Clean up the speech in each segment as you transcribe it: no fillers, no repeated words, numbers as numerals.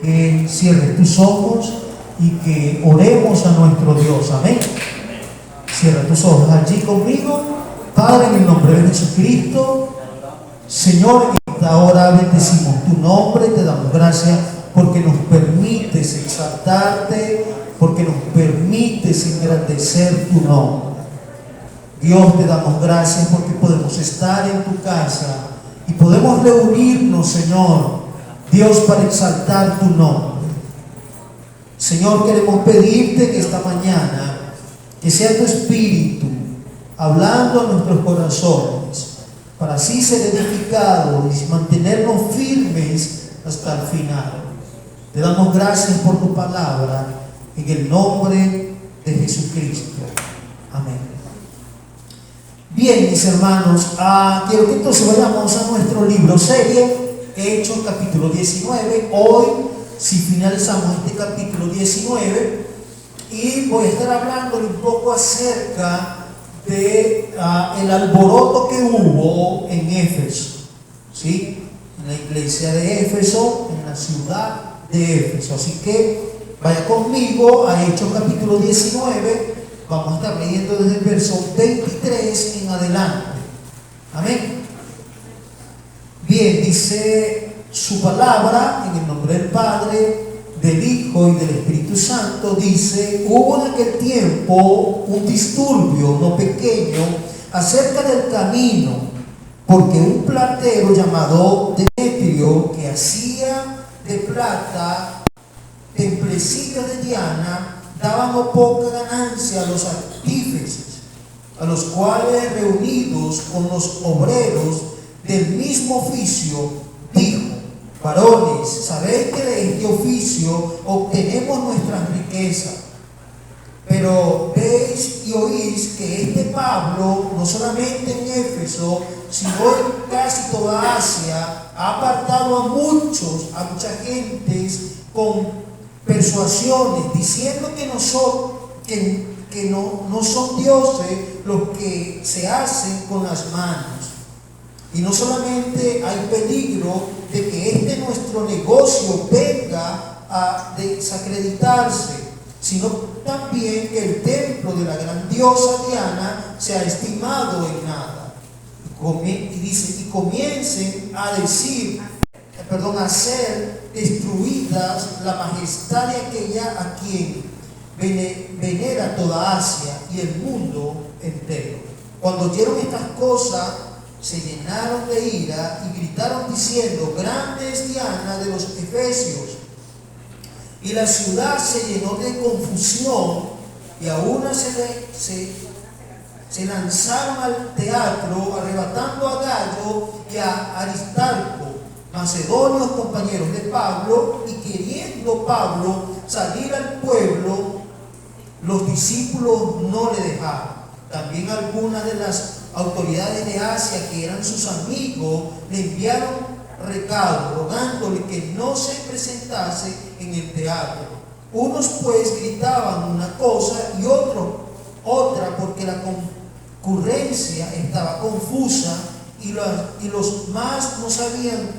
Que cierres tus ojos y que oremos a nuestro Dios. Amén. Cierra tus ojos allí conmigo. Padre, en el nombre de Jesucristo, Señor, en esta hora bendecimos tu nombre, te damos gracias porque nos permites exaltarte, porque nos permites engrandecer tu nombre. Dios, te damos gracias porque podemos estar en tu casa y podemos reunirnos, Señor, Dios, para exaltar tu nombre. Señor, queremos pedirte que esta mañana, que sea tu Espíritu hablando a nuestros corazones, para así ser edificados y mantenernos firmes hasta el final. Te damos gracias por tu palabra, en el nombre de Jesucristo. Amén. Bien, mis hermanos, quiero que entonces vayamos a nuestro libro serie, Hechos capítulo 19. Hoy, si finalizamos este capítulo 19, y voy a estar hablando un poco acerca de el alboroto que hubo en Éfeso, ¿sí? En la iglesia de Éfeso, en la ciudad de Éfeso. Así que vaya conmigo a Hechos capítulo 19. Vamos a estar leyendo desde el verso 23 en adelante. Amén. Bien, dice su palabra, en el nombre del Padre, del Hijo y del Espíritu Santo. Dice: hubo en aquel tiempo un disturbio no pequeño acerca del camino, porque un platero llamado Demetrio, que hacía de plata templecillos de Diana, daba no poca ganancia a los artífices, a los cuales, reunidos con los obreros del mismo oficio, dijo: varones, sabéis que de este oficio obtenemos nuestra riqueza. Pero veis y oís que este Pablo, no solamente en Éfeso, sino en casi toda Asia, ha apartado a muchas gentes con persuasiones, diciendo que no son dioses los que se hacen con las manos. Y no solamente hay peligro de que este nuestro negocio venga a desacreditarse, sino también que el templo de la gran diosa Diana sea estimado en nada. Y dice: y comiencen a ser destruidas la majestad de aquella a quien venera toda Asia y el mundo entero. Cuando oyeron estas cosas, se llenaron de ira y gritaron diciendo: grande es Diana de los Efesios. Y la ciudad se llenó de confusión, y a una se lanzaron al teatro, arrebatando a Gallo y a Aristarco, macedonios compañeros de Pablo. Y queriendo Pablo salir al pueblo, los discípulos no le dejaron. También algunas de las autoridades de Asia, que eran sus amigos, le enviaron recado, rogándole que no se presentase en el teatro. Unos pues gritaban una cosa y otros otra, porque la concurrencia estaba confusa y los más no sabían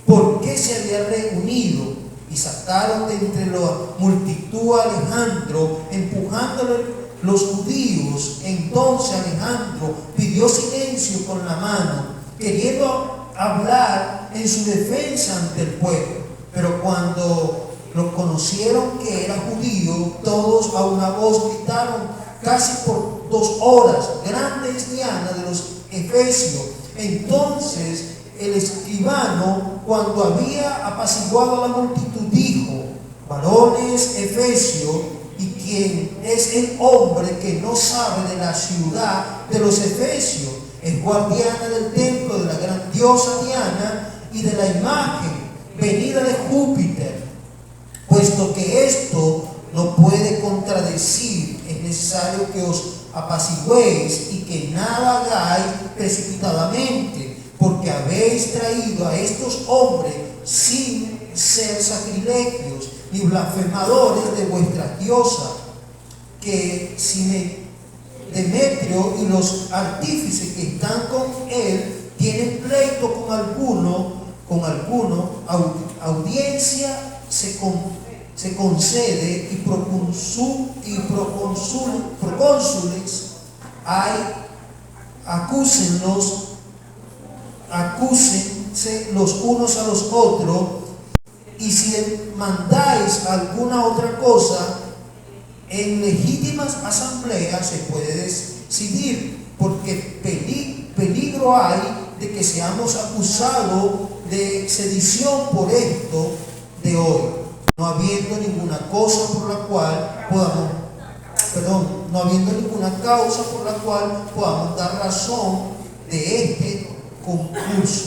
por qué se había reunido. Y sacaron de entre la multitud a Alejandro, empujándole los judíos. Entonces Alejandro pidió silencio con la mano, queriendo hablar en su defensa ante el pueblo. Pero cuando lo conocieron que era judío, todos a una voz gritaron casi por 2 horas: grande es Diana de los Efesios. Entonces el escribano, cuando había apaciguado a la multitud, dijo: varones efesios, ¿y quién es el hombre que no sabe de la ciudad de los Efesios? Es guardiana del templo de la gran diosa Diana y de la imagen venida de Júpiter. Puesto que esto no puede contradecir, es necesario que os apaciguéis y que nada hagáis precipitadamente, porque habéis traído a estos hombres sin ser sacrilegios ni blasfemadores de vuestra diosa, que si Demetrio y los artífices que están con él tienen pleito con alguno audiencia se concede y procónsules hay, acúsense los unos a los otros, y si mandáis alguna otra cosa, en legítimas asambleas se puede decidir, porque peligro hay de que seamos acusados de sedición por esto de hoy, no habiendo ninguna causa por la cual podamos dar razón de este concurso.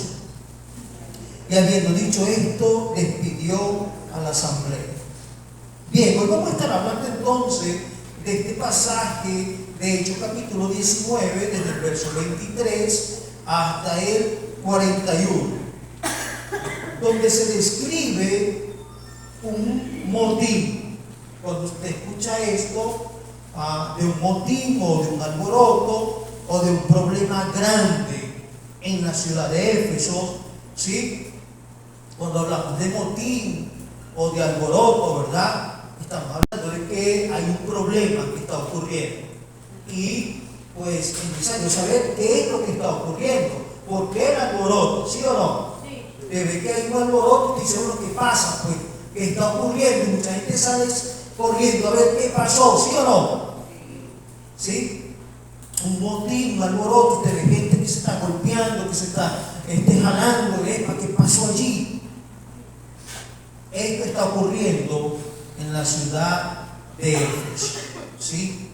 Y habiendo dicho esto, despidió a la asamblea. Bien, hoy vamos a estar hablando entonces de este pasaje de Hechos capítulo 19, desde el verso 23 hasta el 41, donde se describe un motín. Cuando usted escucha esto, de un motín o de un alboroto o de un problema grande en la ciudad de Éfeso, ¿sí? Cuando hablamos de motín o de alboroto, ¿verdad? Estamos hablando de que hay un problema que está ocurriendo. Y pues es necesario saber qué es lo que está ocurriendo. ¿Por qué el alboroto? ¿Sí o no? Sí. Debe que hay un alboroto y dice uno, ¿qué pasa? Pues, ¿qué está ocurriendo? Y mucha gente sale corriendo a ver qué pasó, ¿sí o no? ¿Sí? Un motín, un alboroto, usted ve gente que se está golpeando, que se está jalando, ¿qué pasó allí? Esto está ocurriendo en la ciudad de Éfeso, ¿sí?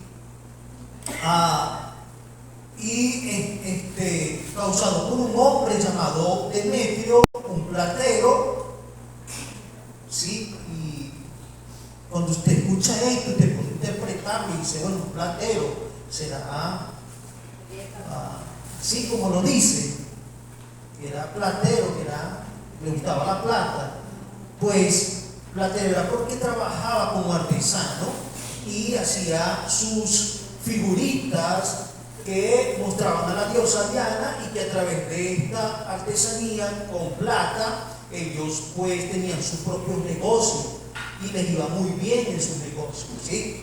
Causado por un hombre llamado Demetrio, un platero, ¿sí? Y cuando usted escucha esto, usted puede interpretarlo y dice, bueno, un platero será así como lo dice, que era platero, le gustaba la plata. Pues platero era porque trabajaba como artesano y hacía sus figuritas que mostraban a la diosa Diana, y que a través de esta artesanía con plata ellos pues tenían sus propios negocios y les iba muy bien en sus negocios, ¿sí?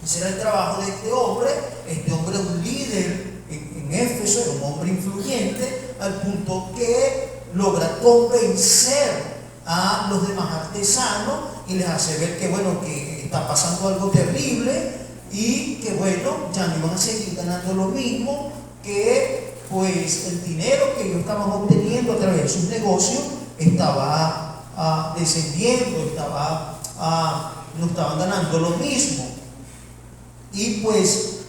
Ese era el trabajo de este hombre. Este hombre era un líder en Éfeso, era un hombre influyente, al punto que logra convencer a los demás artesanos y les hace ver que bueno, que está pasando algo terrible y que bueno, ya no iban a seguir ganando lo mismo, que pues el dinero que ellos estaban obteniendo a través de sus negocios estaba descendiendo, no estaban ganando lo mismo. Y pues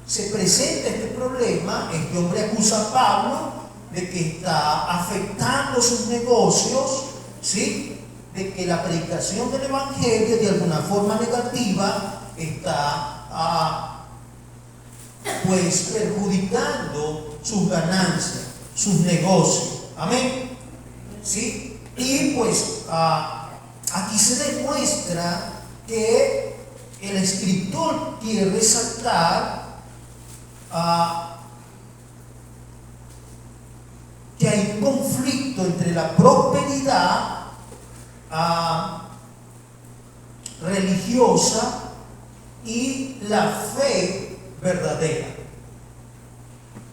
se presenta este problema. Este hombre acusa a Pablo de que está afectando sus negocios, ¿sí? De que la predicación del evangelio de alguna forma negativa está pues perjudicando sus ganancias, sus negocios. Amén. ¿Sí? Y pues aquí se demuestra que el escritor quiere resaltar que hay un conflicto entre la prosperidad religiosa y la fe verdadera.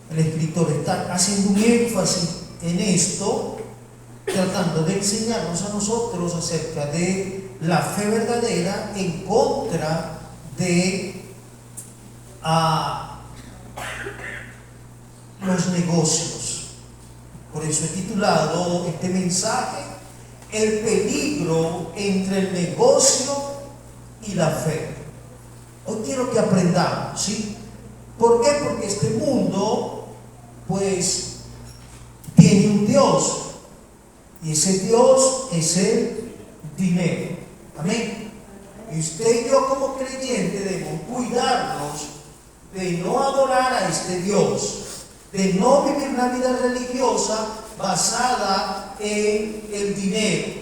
El escritor está haciendo un énfasis en esto, tratando de enseñarnos a nosotros acerca de la fe verdadera en contra de los negocios. Por eso he titulado este mensaje El peligro entre el negocio y la fe. Hoy quiero que aprendamos, ¿sí? ¿Por qué? Porque este mundo pues tiene un Dios, y ese Dios es el dinero. Amén. Y usted y yo como creyentes debemos cuidarnos de no adorar a este Dios, de no vivir una vida religiosa basada en el dinero.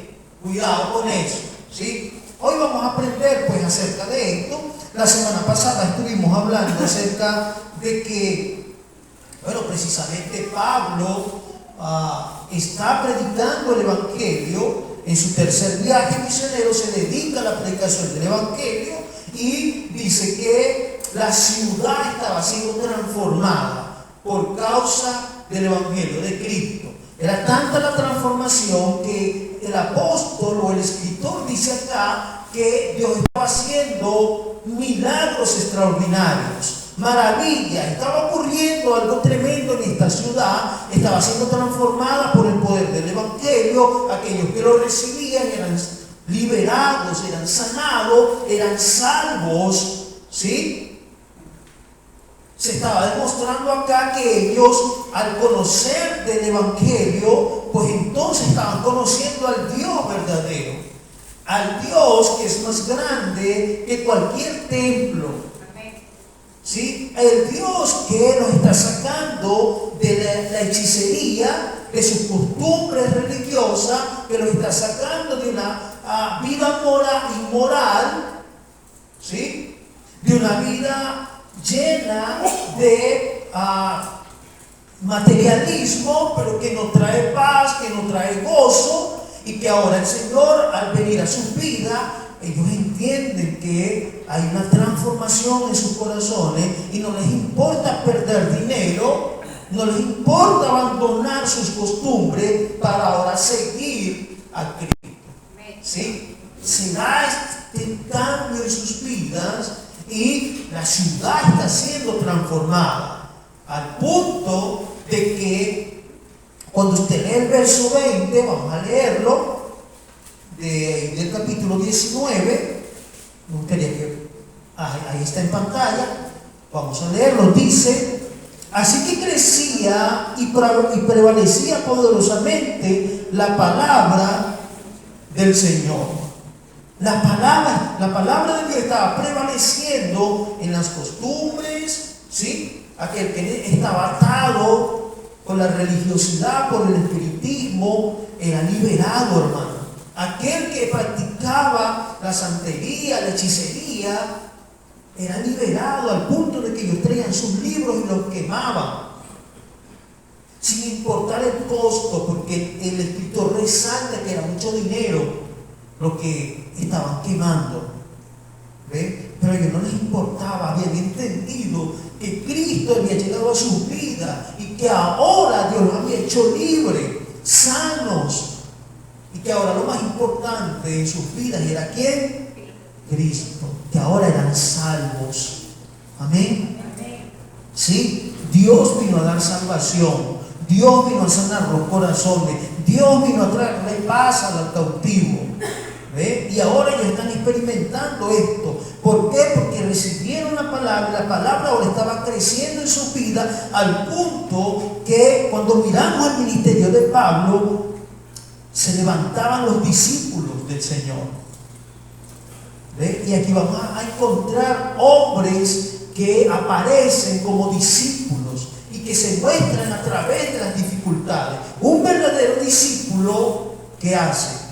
Cuidado con eso, ¿sí? Hoy vamos a aprender pues acerca de esto. La semana pasada estuvimos hablando acerca de que, bueno, precisamente Pablo está predicando el evangelio en su tercer viaje misionero, se dedica a la predicación del Evangelio y dice que la ciudad estaba siendo transformada por causa del Evangelio de Cristo. Era tanta la transformación que el apóstol o el escritor dice acá que Dios estaba haciendo milagros extraordinarios, maravillas, estaba ocurriendo algo tremendo en esta ciudad, estaba siendo transformada por el poder del Evangelio. Aquellos que lo recibían eran liberados, eran sanados, eran salvos, ¿sí? Se estaba demostrando acá que ellos, al conocer del Evangelio, pues entonces estaban conociendo al Dios verdadero, al Dios que es más grande que cualquier templo, ¿sí? El Dios que los está sacando de la hechicería, de sus costumbres religiosas, que los está sacando de una vida inmoral, ¿sí? De una vida llena de materialismo, pero que no trae paz, que no trae gozo, y que ahora el Señor, al venir a sus vidas, ellos entienden que hay una transformación en sus corazones y no les importa perder dinero, no les importa abandonar sus costumbres para ahora seguir a Cristo, ¿sí? Se da este cambio en sus vidas y la ciudad está siendo transformada al punto de que cuando usted lee el verso 20, vamos a leerlo, del capítulo 19, me gustaría que ahí está en pantalla, vamos a leerlo. Dice: así que crecía y prevalecía poderosamente la palabra del Señor. La palabra de Dios estaba prevaleciendo en las costumbres, ¿sí? Aquel que estaba atado con la religiosidad, por el espiritismo, era liberado, hermano. Aquel que practicaba la santería, la hechicería, era liberado al punto de que ellos traían sus libros y los quemaban, sin importar el costo, porque el escritor resalta que era mucho dinero lo que estaban quemando. ¿Ve? Pero a ellos no les importaba, habían entendido que Cristo había llegado a sus vidas y que ahora Dios los había hecho libres, sanos, y que ahora lo más importante en sus vidas era ¿quién? Cristo, que ahora eran salvos. Amén. ¿Sí? Dios vino a dar salvación, Dios vino a sanar los corazones, Dios vino a traerle paz al cautivo. ¿Ve? Y ahora ellos están experimentando esto. ¿Por qué? Porque recibieron la palabra ahora estaba creciendo en su vida, al punto que cuando miramos el ministerio de Pablo, se levantaban los discípulos del Señor. ¿Ve? Y aquí vamos a encontrar hombres que aparecen como discípulos y que se muestran a través de las dificultades. Un verdadero discípulo, ¿qué hace?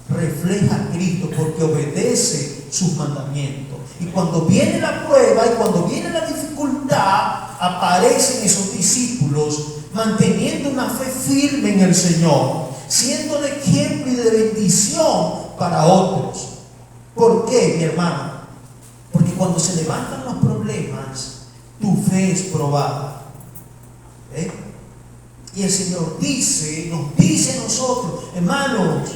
Refleja a Cristo porque obedece sus mandamientos. Y cuando viene la prueba y cuando viene la dificultad, aparecen esos discípulos manteniendo una fe firme en el Señor, siendo de ejemplo y de bendición para otros. ¿Por qué, mi hermano? Porque cuando se levantan los problemas, tu fe es probada. ¿Eh? Y el Señor nos dice a nosotros, hermanos,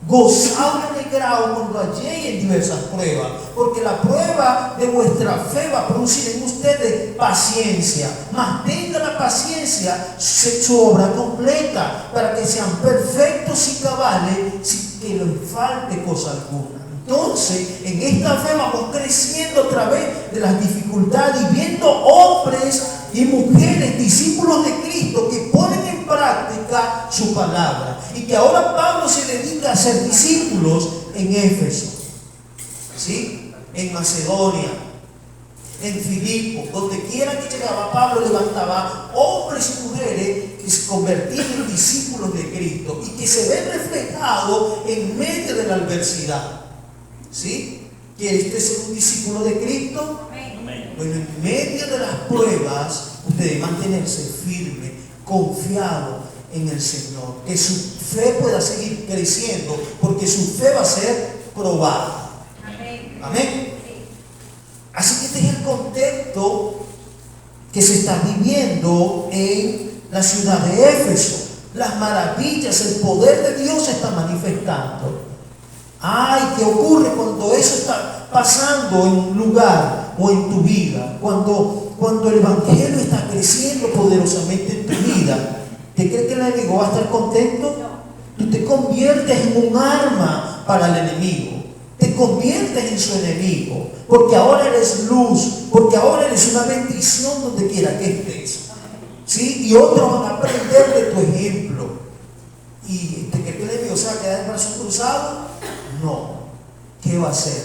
gozaos y alegraos cuando halléis en diversas pruebas, porque la prueba de vuestra fe va a producir en ustedes paciencia. Mantenga la paciencia su obra completa, para que sean perfectos y cabales, sin que les falte cosa alguna. Entonces, en esta fe vamos creciendo a través de las dificultades y viendo hombres y mujeres, discípulos de Cristo, que ponen en práctica su palabra. Y que ahora Pablo se dedica a ser discípulos en Éfeso, ¿sí? En Macedonia, en Filipo, donde quiera que llegaba Pablo, levantaba hombres y mujeres que se convertían en discípulos de Cristo y que se ven reflejados en medio de la adversidad. ¿Sí? ¿Quiere usted ser un discípulo de Cristo? Amén. Bueno, en medio de las pruebas, usted debe mantenerse firme, confiado en el Señor, que su fe pueda seguir creciendo, porque su fe va a ser probada. Amén. Amén. Así que este es el contexto que se está viviendo en la ciudad de Éfeso. Las maravillas, el poder de Dios se está manifestando. Ay, ¿qué ocurre cuando eso está pasando en un lugar o en tu vida? Cuando el Evangelio está creciendo poderosamente en tu vida, ¿te crees que el enemigo va a estar contento? Tú te conviertes en un arma para el enemigo. Te conviertes en su enemigo, porque ahora eres luz, porque ahora eres una bendición donde quiera que estés. ¿Sí? Y otros van a aprender de tu ejemplo. ¿Y te crees que el enemigo se va a quedar en brazos cruzados? No. ¿Qué va a hacer?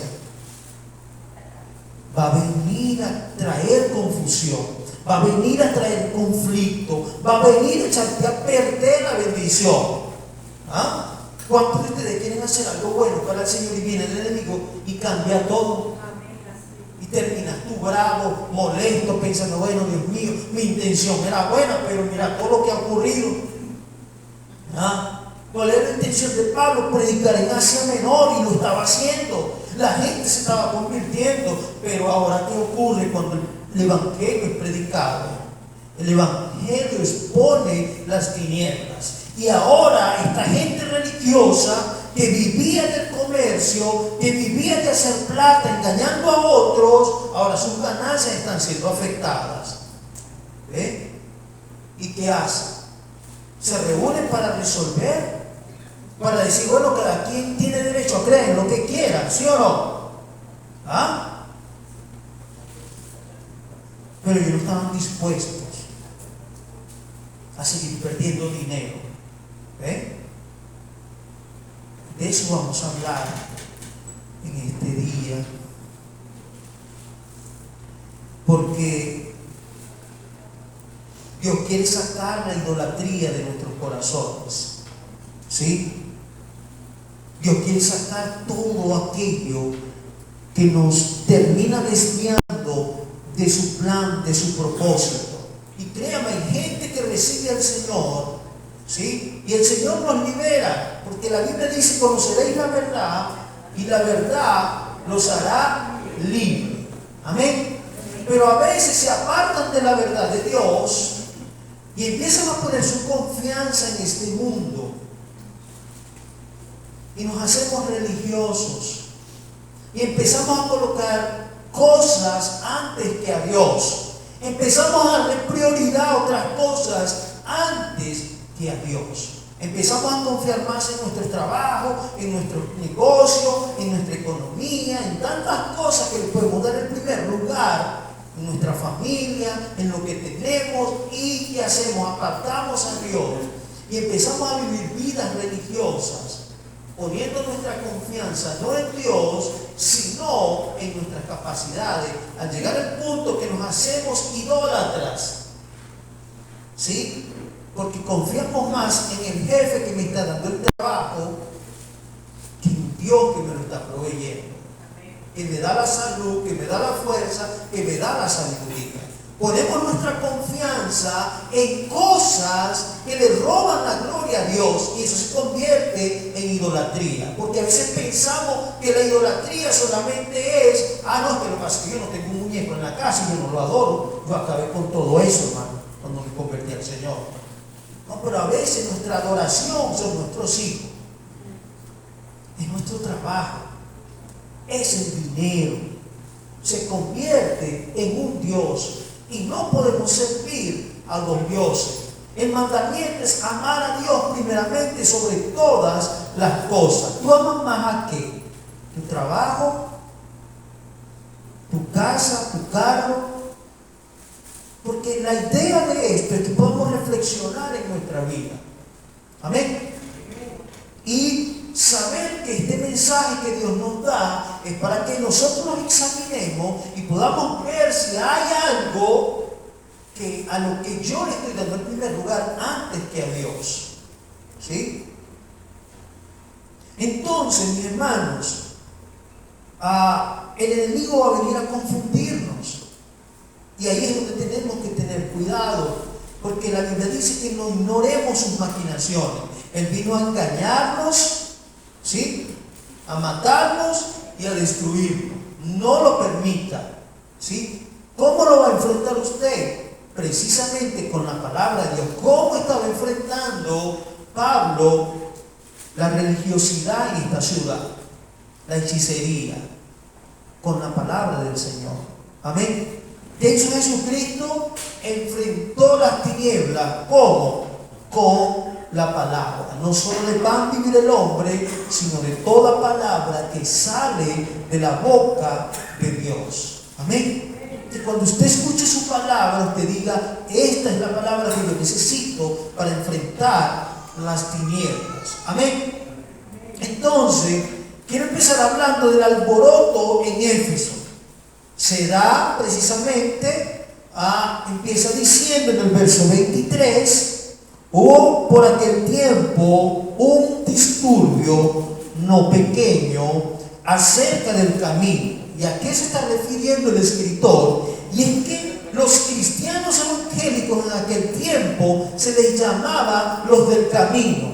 Va a venir a traer confusión, va a venir a traer conflicto, va a venir a echarte a perder la bendición. ¿Ah? ¿Cuántos de ustedes quieren hacer algo bueno para el Señor y viene el enemigo y cambia todo? Y terminas tú bravo, molesto, pensando, bueno, Dios mío, mi intención era buena, pero mira todo lo que ha ocurrido. ¿Ah? ¿Cuál era la intención de Pablo? Predicar en Asia Menor, y lo estaba haciendo. La gente se estaba convirtiendo, pero ahora ¿qué ocurre cuando el Evangelio es predicado? El Evangelio expone las tinieblas. Y ahora esta gente religiosa que vivía del comercio, que vivía de hacer plata engañando a otros, ahora sus ganancias están siendo afectadas. ¿Ve? ¿Y qué hacen? Se reúnen para resolver, para decir, bueno, cada quien tiene derecho a creer en lo que quiera, ¿sí o no? ¿Ah? Pero ellos no estaban dispuestos a seguir perdiendo dinero. ¿Ve? De eso vamos a hablar en este día, porque Dios quiere sacar la idolatría de nuestros corazones. ¿Sí? Dios quiere sacar todo aquello que nos termina desviando de su plan, de su propósito. Y créame, hay gente que recibe al Señor, ¿sí? Y el Señor nos libera, porque la Biblia dice, conoceréis la verdad, y la verdad los hará libres. Amén. Pero a veces se apartan de la verdad de Dios y empiezan a poner su confianza en este mundo. Y nos hacemos religiosos. Y empezamos a colocar cosas antes que a Dios. Empezamos a darle prioridad a otras cosas antes que a Dios. Empezamos a confiar más en nuestro trabajo, en nuestro negocio, en nuestra economía, en tantas cosas que le podemos dar el primer lugar, en nuestra familia, en lo que tenemos. ¿Y qué hacemos? Apartamos a Dios y empezamos a vivir vidas religiosas, poniendo nuestra confianza no en Dios, sino en nuestras capacidades, al llegar al punto que nos hacemos idólatras. ¿Sí? Porque confiamos más en el jefe que me está dando el trabajo que en Dios que me lo está proveyendo, que me da la salud, que me da la fuerza, que me da la sabiduría. Ponemos nuestra confianza en cosas que le roban la gloria a Dios, y eso se convierte en idolatría. Porque a veces pensamos que la idolatría solamente es, no, es que lo que pasa es que yo no tengo un muñeco en la casa y yo no lo adoro. Yo acabé con todo eso, hermano, cuando me convertí al Señor. No, pero a veces nuestra adoración son nuestros hijos, es nuestro trabajo, es el dinero. Se convierte en un Dios y no podemos servir a los dioses. El mandamiento es amar a Dios primeramente sobre todas las cosas. ¿Tú amas más a qué? ¿Tu trabajo? ¿Tu casa? ¿Tu carro? Porque la idea de esto es que podamos reflexionar en nuestra vida. Amén. Y saber que este mensaje que Dios nos da es para que nosotros nos examinemos y podamos ver si hay algo que a lo que yo le estoy dando el primer lugar antes que a Dios. ¿Sí? Entonces, mis hermanos, el enemigo va a venir a confundirnos. Y ahí es donde tenemos que tener cuidado. Porque la Biblia dice que no ignoremos sus maquinaciones. Él vino a engañarnos, ¿sí? A matarnos y a destruirnos. No lo permita, ¿sí? ¿Cómo lo va a enfrentar usted? Precisamente con la palabra de Dios. ¿Cómo estaba enfrentando Pablo la religiosidad en esta ciudad? La hechicería. Con la palabra del Señor. Amén. ¿Qué hizo Jesucristo? Enfrentó las tinieblas. ¿Cómo? Con la palabra. No solo de pan vive el hombre, sino de toda palabra que sale de la boca de Dios. Amén. Que cuando usted escuche su palabra, usted diga: esta es la palabra que yo necesito para enfrentar las tinieblas. Amén. Entonces, quiero empezar hablando del alboroto en Éfeso. Se da precisamente, empieza diciendo en el verso 23: hubo por aquel tiempo un disturbio no pequeño acerca del camino. ¿Y a qué se está refiriendo el escritor? Y es que los cristianos evangélicos en aquel tiempo se les llamaba los del camino.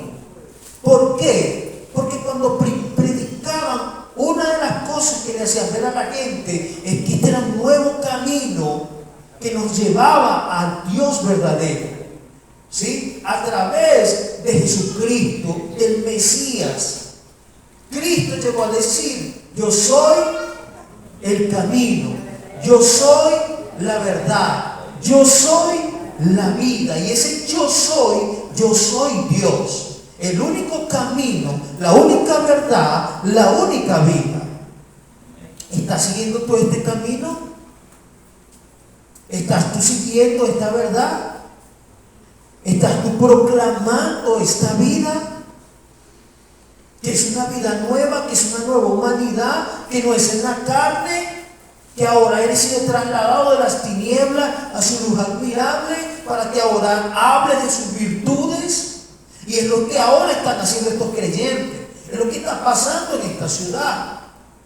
¿Por qué? Porque cuando predicaban, una de las cosas que le hacían ver a la gente es que este era un nuevo camino que nos llevaba al Dios verdadero, ¿sí? A través de Jesucristo, del Mesías. Cristo llegó a decir: yo soy el camino, yo soy la verdad, yo soy la vida. Y ese yo soy Dios. El único camino, la única verdad, la única vida. ¿Estás siguiendo tú este camino? ¿Estás tú siguiendo esta verdad? ¿Estás tú proclamando esta vida? Que es una vida nueva, que es una nueva humanidad, que no es en la carne, que ahora eres sido trasladado de las tinieblas a su luz admirable, para que ahora hable de sus virtudes. Y es lo que ahora están haciendo estos creyentes, es lo que está pasando en esta ciudad.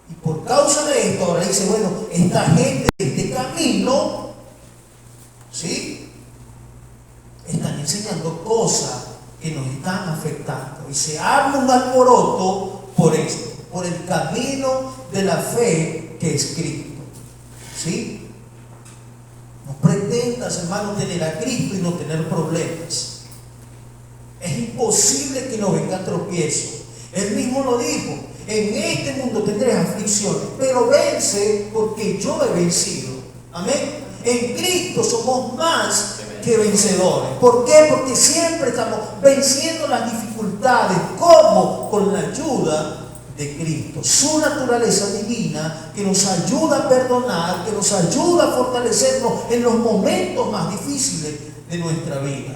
Y por causa de esto, ahora dice: bueno, esta gente de este camino, ¿sí?, están enseñando cosas que nos están afectando. Y se arma un alboroto por esto, por el camino de la fe que es Cristo. ¿Sí? No pretendas, hermano, tener a Cristo y no tener problemas. Es imposible que no venga tropiezo. Él mismo lo dijo: en este mundo tendréis aflicciones, pero vence, porque yo he vencido. Amén. En Cristo somos más que vencedores. ¿Por qué? Porque siempre estamos venciendo las dificultades. ¿Cómo? Con la ayuda de Cristo. Su naturaleza divina, que nos ayuda a perdonar, que nos ayuda a fortalecernos en los momentos más difíciles de nuestra vida.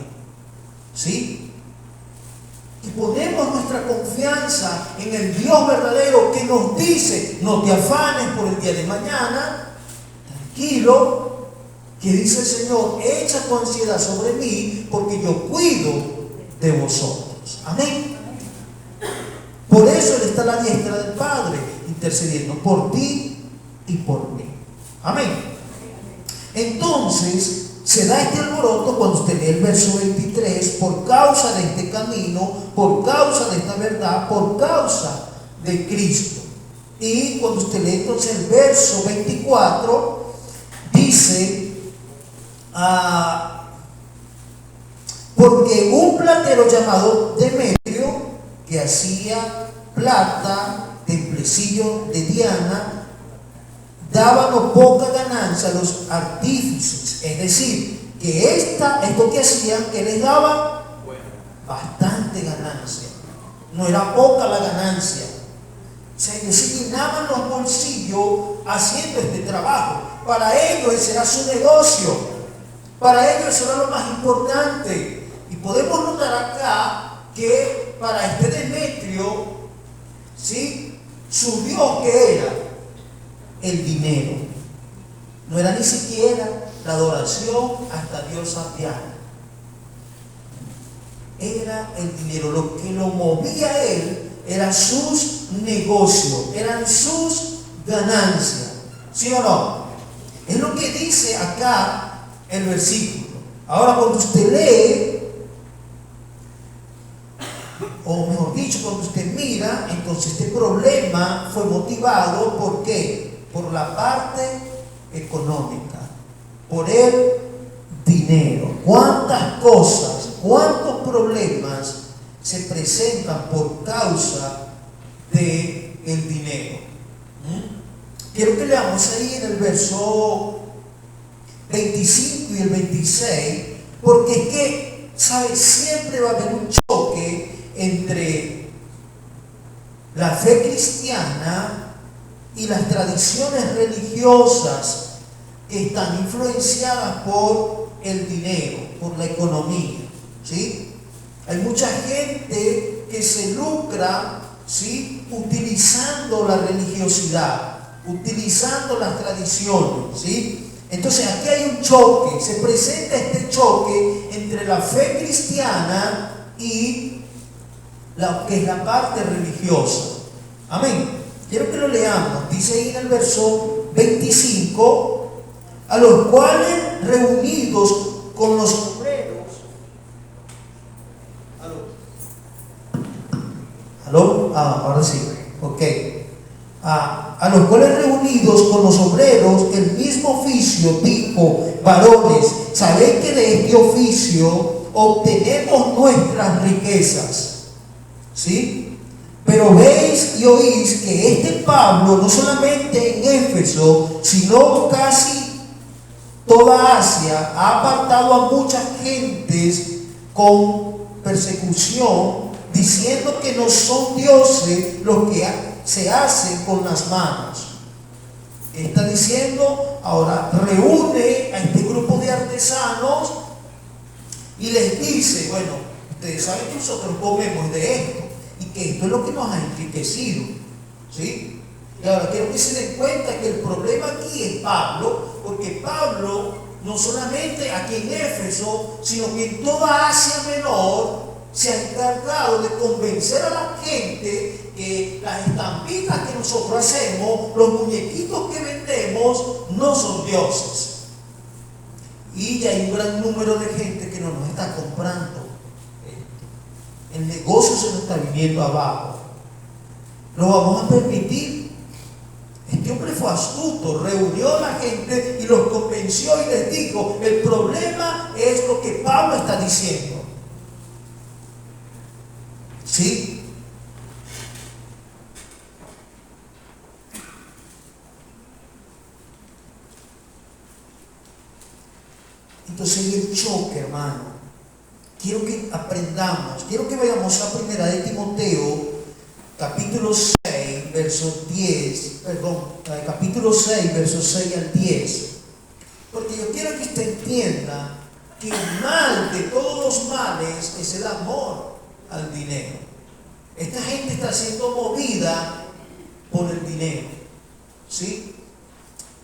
¿Sí? Y ponemos nuestra confianza en el Dios verdadero, que nos dice: no te afanes por el día de mañana, tranquilo, que dice el Señor: echa tu ansiedad sobre mí, porque yo cuido de vosotros. Amén. Por eso Él está a la diestra del Padre, intercediendo por ti y por mí. Amén. Entonces, se da este alboroto cuando usted lee el verso 23: por causa de este camino, por causa de esta verdad, por causa de Cristo. Y cuando usted lee entonces el verso 24, dice: porque un platero llamado Demetrio, que hacía plata, templecillo de Diana, daba no poca ganancia a los artífices. Es decir, que esto que hacían, que les daba bastante ganancia. No era poca la ganancia. O sea, ellos se llenaban los bolsillos haciendo este trabajo. Para ellos ese era su negocio. Para ellos eso era lo más importante. Y podemos notar acá que para este Demetrio, ¿sí?, su Dios, ¿qué era? El dinero. No era ni siquiera la adoración hasta diosa Diana. Era el dinero. Lo que lo movía a él eran sus negocios, eran sus ganancias. ¿Sí o no? Es lo que dice acá el versículo. Ahora, cuando usted lee, o mejor dicho, cuando usted mira, entonces este problema fue motivado ¿por qué? Por la parte económica, por el dinero. ¿Cuántas cosas, cuántos problemas se presentan por causa de el dinero? Quiero que leamos ahí en el verso 25 y el 26, porque es que, ¿sabe? Siempre va a haber un choque entre la fe cristiana y las tradiciones religiosas que están influenciadas por el dinero, por la economía, ¿sí? Hay mucha gente que se lucra, ¿sí?, utilizando la religiosidad, utilizando las tradiciones, ¿sí? Entonces aquí hay un choque, se presenta este choque entre la fe cristiana y lo que es la parte religiosa. Amén. Quiero que lo leamos. Dice ahí en el verso 25, a los cuales reunidos con los obreros. ¿Aló? Ahora sí. Ok. A los cuales reunidos con los obreros el mismo oficio dijo: varones, sabéis que de este oficio obtenemos nuestras riquezas, ¿sí? Pero veis y oís que este Pablo, no solamente en Éfeso, sino casi toda Asia, ha apartado a muchas gentes con persecución, diciendo que no son dioses los que se hacen con las manos. Está diciendo, ahora reúne a este grupo de artesanos y les dice: bueno, ustedes saben que nosotros comemos de esto y que esto es lo que nos ha enriquecido, ¿sí? Y ahora quiero que se den cuenta que el problema aquí es Pablo, porque Pablo no solamente aquí en Éfeso, sino que en toda Asia Menor se ha encargado de convencer a la gente que las estampitas que nosotros hacemos, los muñequitos que vendemos, no son dioses. Y ya hay un gran número de gente que no nos está comprando. El negocio se nos está viniendo abajo. ¿Lo vamos a permitir? Este hombre fue astuto, reunió a la gente y los convenció y les dijo: el problema es lo que Pablo está diciendo, ¿sí? Entonces el choque, hermano, quiero que aprendamos, quiero que vayamos a primera de Timoteo, capítulo 6, versos 10, capítulo 6, versos 6 al 10, porque yo quiero que usted entienda que el mal de todos los males es el amor al dinero. Esta gente está siendo movida por el dinero, ¿sí?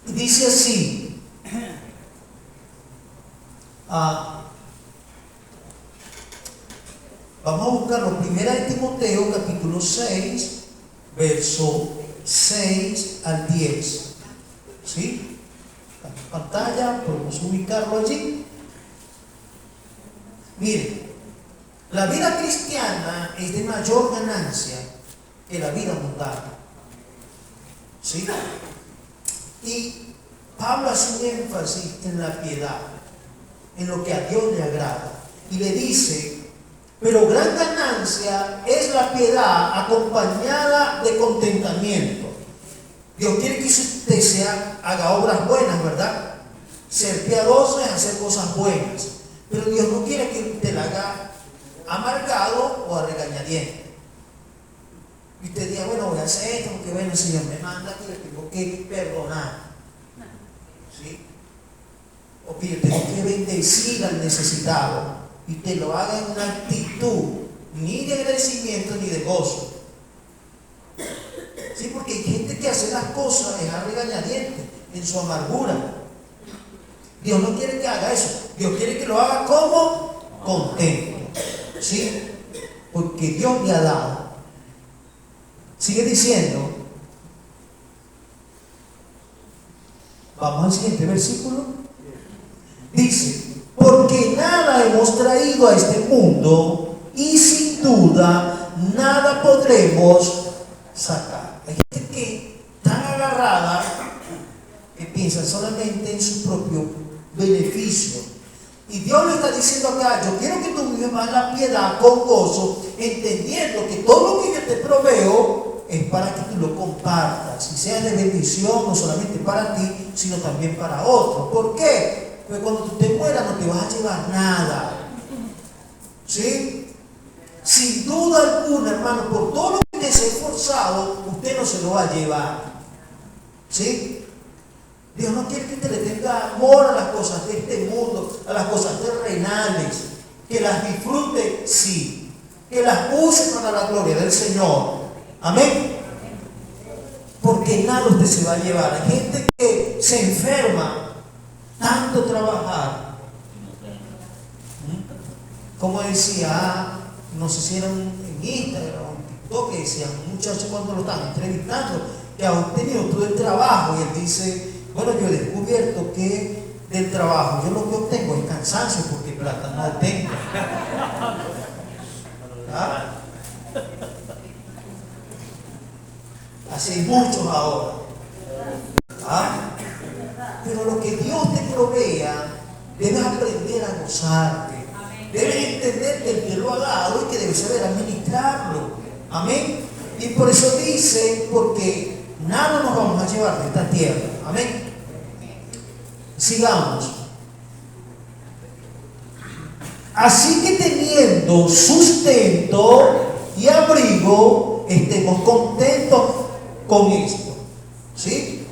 Y dice así, vamos a buscarlo, primera de Timoteo, capítulo 6, verso 6 al 10, ¿sí? En pantalla, podemos ubicarlo allí. Miren, la vida cristiana es de mayor ganancia que la vida mundana, ¿sí? Y Pablo hace un énfasis en la piedad, en lo que a Dios le agrada, y le dice: pero gran ganancia es la piedad acompañada de contentamiento. Dios quiere que usted haga obras buenas, ¿verdad? Ser piadoso es hacer cosas buenas, pero Dios no quiere que usted la haga amargado o a regañadientes. Y usted diga: bueno, voy a hacer esto porque bueno, el Señor me manda que le tengo que perdonar, ¿sí? O que yo tengo que bendecir al necesitado, y te lo haga en una actitud ni de agradecimiento ni de gozo, ¿sí? Porque hay gente que hace las cosas es a regañadientes, en su amargura. Dios no quiere que haga eso. Dios quiere que lo haga como contento, ¿sí? Porque Dios le ha dado. Sigue diciendo, vamos al siguiente versículo. Dice: porque hemos traído a este mundo y sin duda nada podremos sacar. Hay gente que tan agarrada que piensa solamente en su propio beneficio. Y Dios le está diciendo acá: yo quiero que tú vivas la piedad con gozo, entendiendo que todo lo que yo te proveo es para que tú lo compartas y sea de bendición, no solamente para ti, sino también para otros. ¿Por qué? Porque cuando tú te mueras no te vas a llevar nada. ¿Sí? Sin duda alguna, hermano, por todo lo que te has esforzado, usted no se lo va a llevar. ¿Sí? Dios no quiere que usted le tenga amor a las cosas de este mundo, a las cosas terrenales. Que las disfrute, sí. Que las use para la gloria del Señor. Amén. Porque nada usted se va a llevar. Hay gente que se enferma tanto trabajar. Como decía, no sé si era en Instagram o en TikTok, que decía un muchacho cuando lo estaban entrevistando, que ha obtenido todo el trabajo, y él dice: bueno, yo he descubierto que del trabajo yo lo que obtengo es cansancio, porque plata no tengo. ¿Ah? Así hay muchos ahora. ¿Ah? Pero lo que Dios te provea, debes aprender a gozarte. Debes entender que el que lo ha dado y que debes saber administrarlo. Amén. Y por eso dice: porque nada nos vamos a llevar de esta tierra. Amén. Sigamos. Así que teniendo sustento y abrigo, estemos contentos con esto. ¿Sí?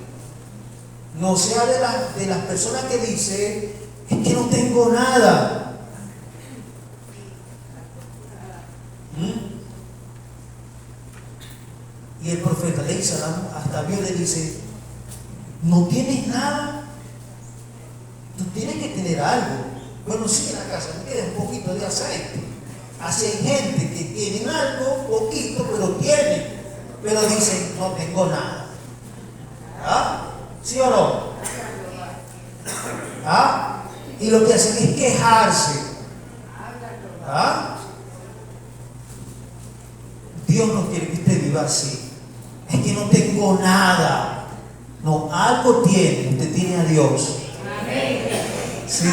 No sea de las personas que dicen: es que no tengo nada. Y el profeta le dice, hasta Dios le dice: no tienes nada, tú tienes que tener algo. Bueno, sí, en la casa me queda un poquito de aceite. Así hay gente que tienen algo, poquito, pero tienen, pero dicen: no tengo nada. ¿Ah? ¿Sí o no? ¿Ah? Y lo que hacen es quejarse. ¿Ah? Dios no quiere que usted viva así. Es que no tengo nada. No, algo tiene. Usted tiene a Dios. ¿Sí?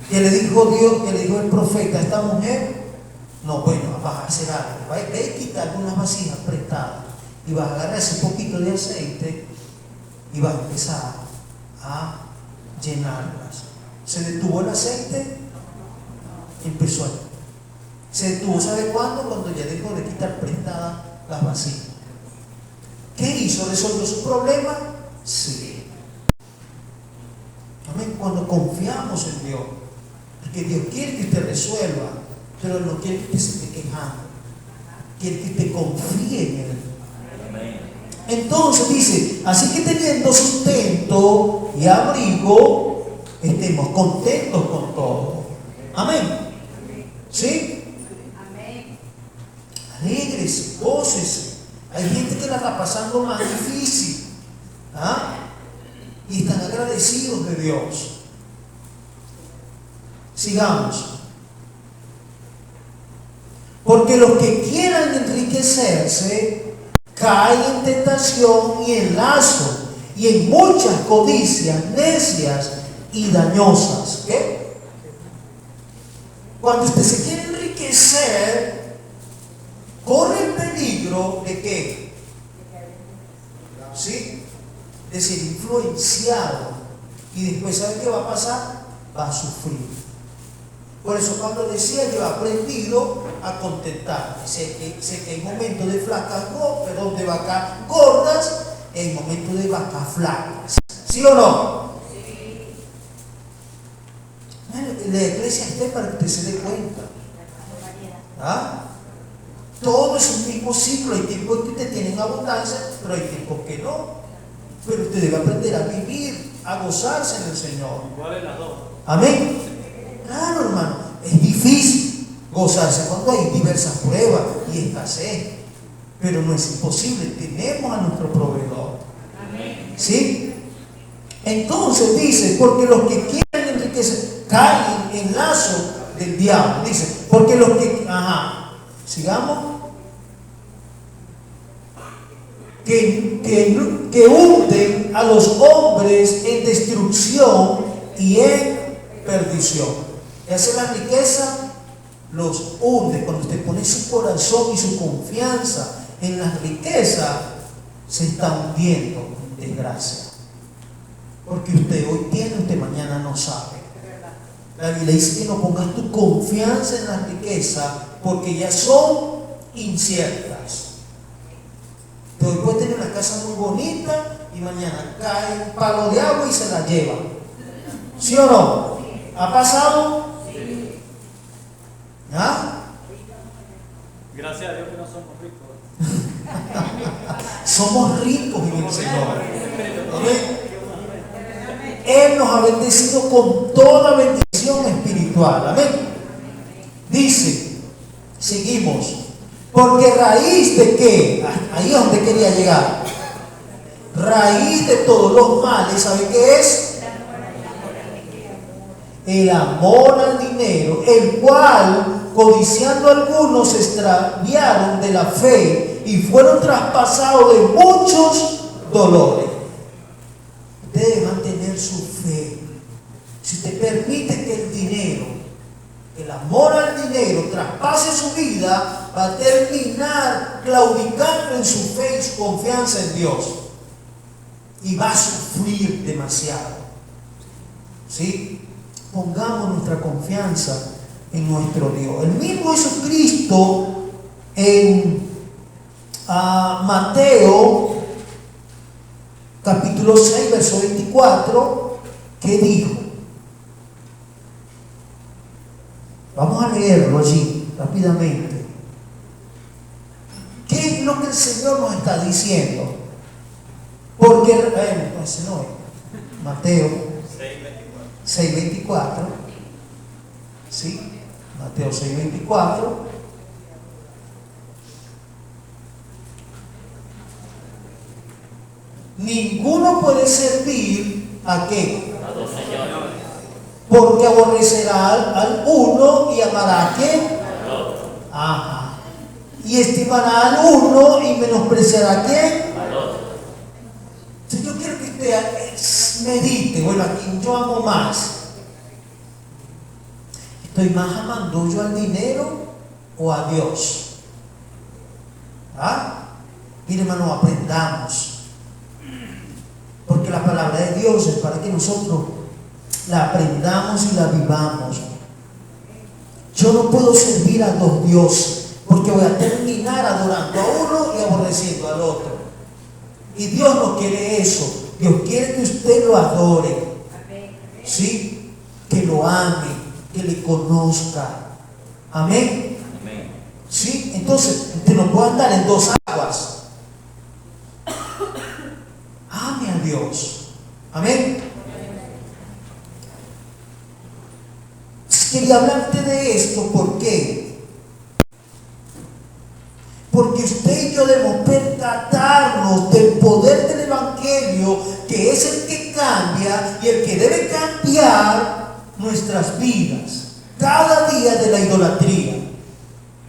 ¿Qué le dijo Dios? ¿Qué le dijo el profeta a esta mujer? No, bueno, vas a hacer algo. Ve y quita algunas vasijas prestadas y vas a agarrar ese poquito de aceite y vas a empezar a llenarlas. Se detuvo el aceite, empezó a... Se detuvo, ¿sabe cuándo? Cuando ya dejó de quitar prestadas las vasijas. ¿Qué hizo? ¿Resolvió su problema? Sí. Amén. Cuando confiamos en Dios, porque Dios quiere que usted resuelva, pero no quiere que usted se esté quejando, quiere que usted confíe en Él. Entonces dice: así que teniendo sustento y abrigo, estemos contentos con todo. Amén. ¿Sí? Alégrese, gócese. Hay gente que la está pasando más difícil. ¿Ah? Y están agradecidos de Dios. Sigamos. Porque los que quieran enriquecerse caen en tentación y en lazo y en muchas codicias necias y dañosas. ¿Qué? Cuando usted se quiere enriquecer, corre el peligro de ¿qué? ¿Sí? De ser influenciado. Y después, ¿sabe qué va a pasar? Va a sufrir. Por eso Pablo decía: yo he aprendido a contentarme. Sé que hay momentos de de vacas gordas, y hay momentos de vacas flacas. ¿Sí o no? Sí. La iglesia está para que usted se dé cuenta. ¿Ah? Todo es un mismo ciclo. Hay tiempos que usted tiene abundancia, pero hay tiempos que no. Pero usted debe aprender a vivir, a gozarse en el Señor. ¿Cuál es la dos? Amén. Claro, hermano, es difícil gozarse cuando hay diversas pruebas y escasez, pero no es imposible. Tenemos a nuestro proveedor. Amén. ¿Sí? Entonces dice: porque los que quieren riqueza, caen en lazo del diablo. Dice, porque los que, sigamos, que hunden a los hombres en destrucción y en perdición. ¿Qué hace la riqueza? Los hunde. Cuando usted pone su corazón y su confianza en la riqueza, se está hundiendo en desgracia. Porque usted hoy tiene, usted mañana no sabe. La Biblia dice que no pongas tu confianza en la riqueza porque ya son inciertas. Hoy puede tener una casa muy bonita y mañana cae un palo de agua y se la lleva. ¿Sí o no? ¿Ha pasado? Sí. ¿Ah? Gracias a Dios que no somos ricos. Somos ricos en el Señor. Él nos ha bendecido con toda bendición espiritual. Amén. Dice, seguimos. Porque raíz de qué, ahí es donde quería llegar. Raíz de todos los males, ¿sabe qué es? El amor al dinero, el cual, codiciando algunos, se extraviaron de la fe y fueron traspasados de muchos dolores. Usted debe mantener su fe. Si usted permite que el dinero, el amor al dinero traspase su vida, va a terminar claudicando en su fe y su confianza en Dios. Y va a sufrir demasiado. ¿Sí? Pongamos nuestra confianza en nuestro Dios. El mismo Jesucristo en Mateo capítulo 6, verso 24, ¿qué dijo? Vamos a leerlo allí rápidamente. ¿Qué es lo que el Señor nos está diciendo? Porque, ese no es. Mateo 6:24. ¿Sí? Mateo 6:24. Ninguno puede servir ¿a qué? A dos señores. Porque aborrecerá al uno y amará ¿a quién? Al otro. Ajá. Y estimará al uno y menospreciará ¿a quién? Al otro. Entonces yo quiero que usted medite, bueno, aquí yo amo más. ¿Estoy más amando yo al dinero o a Dios? ¿Ah? Mire, hermano, aprendamos. Porque la palabra de Dios es para que nosotros la aprendamos y la vivamos. Yo no puedo servir a dos dioses, porque voy a terminar adorando a uno y aborreciendo al otro. Y Dios no quiere eso. Dios quiere que usted lo adore. ¿Sí? Que lo ame, que le conozca. Amén. ¿Sí? Entonces, usted no puede andar en dos aguas. Ame a Dios. Amén. Quería hablarte de esto, ¿por qué? Porque usted y yo debemos percatarnos del poder del Evangelio, que es el que cambia y el que debe cambiar nuestras vidas cada día de la idolatría.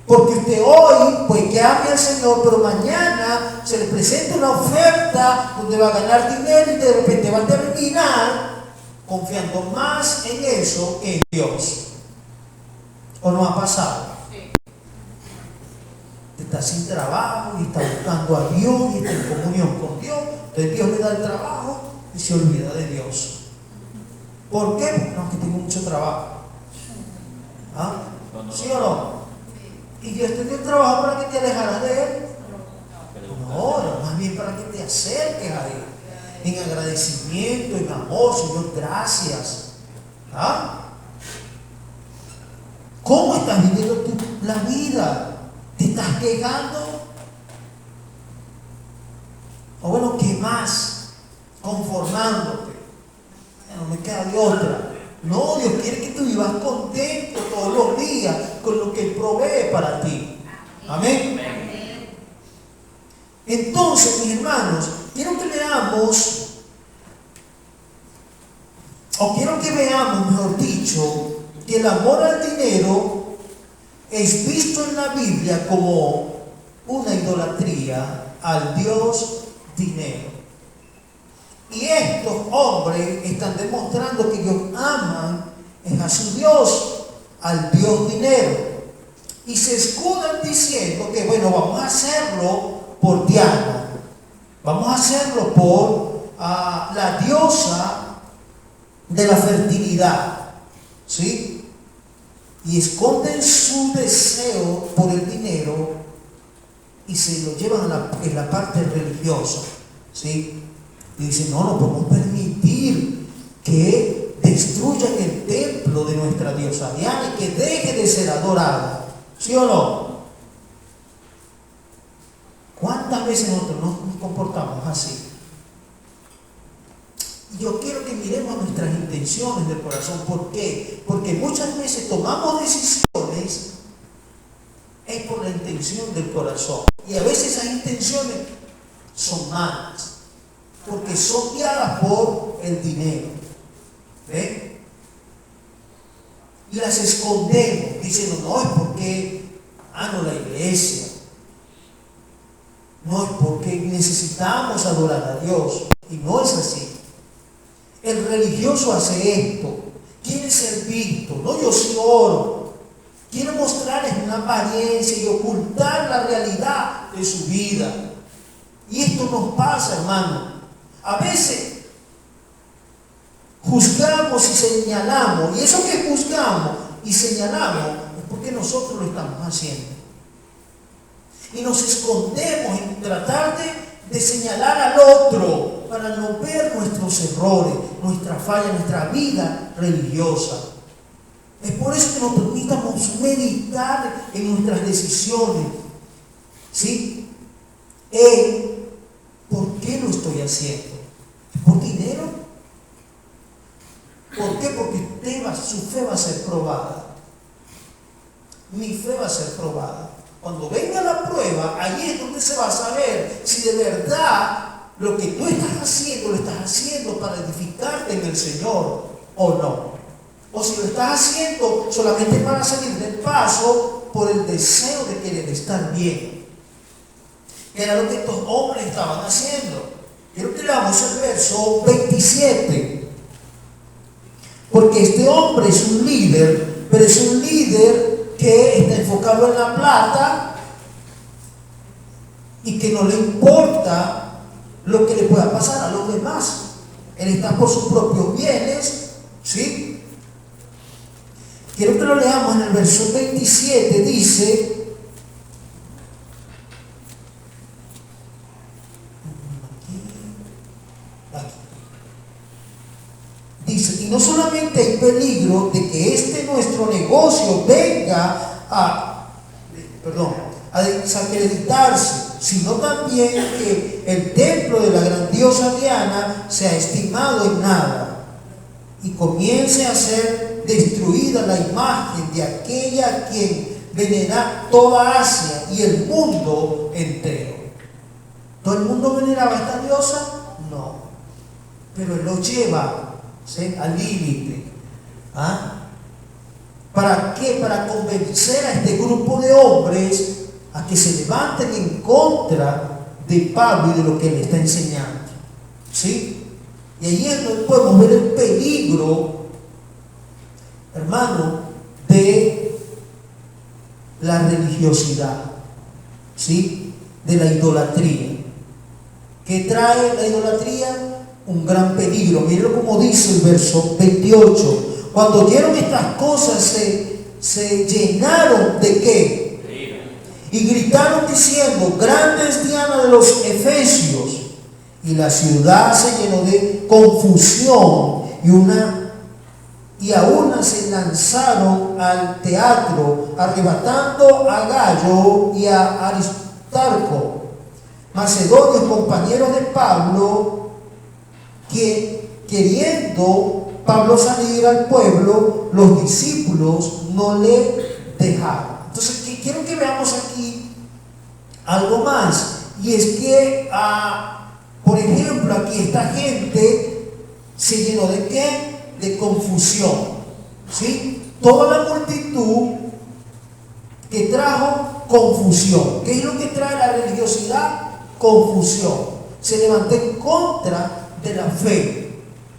Porque usted hoy, pues que ame al Señor, pero mañana se le presenta una oferta donde va a ganar dinero y de repente va a terminar confiando más en eso que en Dios. ¿O no ha pasado? Sí. Está sin trabajo y está buscando a Dios y está en comunión con Dios. Entonces Dios le da el trabajo y se olvida de Dios. ¿Por qué? Porque no, es que tengo mucho trabajo. ¿Ah? ¿Sí o no? ¿Y Dios te dio el trabajo para que te alejaras de Él? No, más bien para que te acerques a Él. En agradecimiento, en amor, Señor, gracias. ¿Ah? ¿Cómo estás viviendo tú la vida? ¿Te estás quejando? O bueno, ¿qué más? Conformándote. No me queda de otra. No, Dios quiere que tú vivas contento todos los días con lo que Él provee para ti. Amén. Entonces, mis hermanos, quiero que leamos o quiero que veamos, mejor dicho, que el amor al dinero es visto en la Biblia como una idolatría al Dios dinero. Y estos hombres están demostrando que ellos aman a su Dios, al Dios dinero. Y se escudan diciendo que, bueno, vamos a hacerlo por Diana, vamos a hacerlo por la diosa de la fertilidad, ¿sí? Y esconden su deseo por el dinero y se lo llevan en la parte religiosa, ¿sí? Y dicen, no podemos permitir que destruyan el templo de nuestra diosa Diana y que deje de ser adorada, ¿sí o no? ¿Cuántas veces nosotros nos comportamos así? Yo quiero que miremos nuestras intenciones del corazón. ¿Por qué? Porque muchas veces tomamos decisiones es por la intención del corazón. Y a veces esas intenciones son malas, porque son guiadas por el dinero. ¿Ven? Y las escondemos, diciendo, no es porque amo la iglesia, no es porque necesitamos adorar a Dios. Y no es así. El religioso hace esto, quiere ser visto, no, yo sí oro, quiere mostrarles una apariencia y ocultar la realidad de su vida. Y esto nos pasa, hermano. A veces juzgamos y señalamos, y eso que juzgamos y señalamos es porque nosotros lo estamos haciendo. Y nos escondemos en tratar de señalar al otro para no ver nuestros errores, nuestra falla, nuestra vida religiosa. Es por eso que nosotros necesitamos meditar en nuestras decisiones, ¿sí? ¿Por qué lo estoy haciendo? ¿Por dinero? ¿Por qué? Porque su fe va a ser probada. Mi fe va a ser probada. Cuando venga la prueba, ahí es donde se va a saber si de verdad lo que tú estás haciendo, lo estás haciendo para edificarte en el Señor o no. O si lo estás haciendo solamente para salir del paso por el deseo de querer estar bien. Que era lo que estos hombres estaban haciendo. Quiero que leamos el verso 27. Porque este hombre es un líder, pero es un líder que está enfocado en la plata y que no le importa lo que le pueda pasar a los demás. Él está por sus propios bienes, ¿sí? Quiero que lo leamos en el verso 27, dice: y no solamente hay peligro de que nuestro negocio venga a desacreditarse, sino también que el templo de la gran diosa Diana sea estimado en nada y comience a ser destruida la imagen de aquella a quien venera toda Asia y el mundo entero. ¿Todo el mundo veneraba a esta diosa? No, pero él lo lleva, ¿sí?, al límite. ¿Para qué? Para convencer a este grupo de hombres a que se levanten en contra de Pablo y de lo que él está enseñando, ¿sí? Y ahí es donde podemos ver el peligro, hermano, de la religiosidad, ¿sí?, de la idolatría. ¿Qué trae la idolatría? Un gran peligro. Miren como dice el verso 28. Cuando oyeron estas cosas se llenaron de ¿qué? Y gritaron diciendo: grande es Diana de los Efesios. Y la ciudad se llenó de confusión y a una se lanzaron al teatro, arrebatando a Gallo y a Aristarco, macedonios compañeros de Pablo, que queriendo Pablo salir al pueblo, los discípulos no le dejaron. Entonces quiero que veamos aquí algo más, y es que por ejemplo, aquí esta gente se llenó de ¿qué? de confusión. ¿Sí? Toda la multitud que trajo confusión. ¿Qué es lo que trae la religiosidad? Confusión. Se levantó en contra de la fe.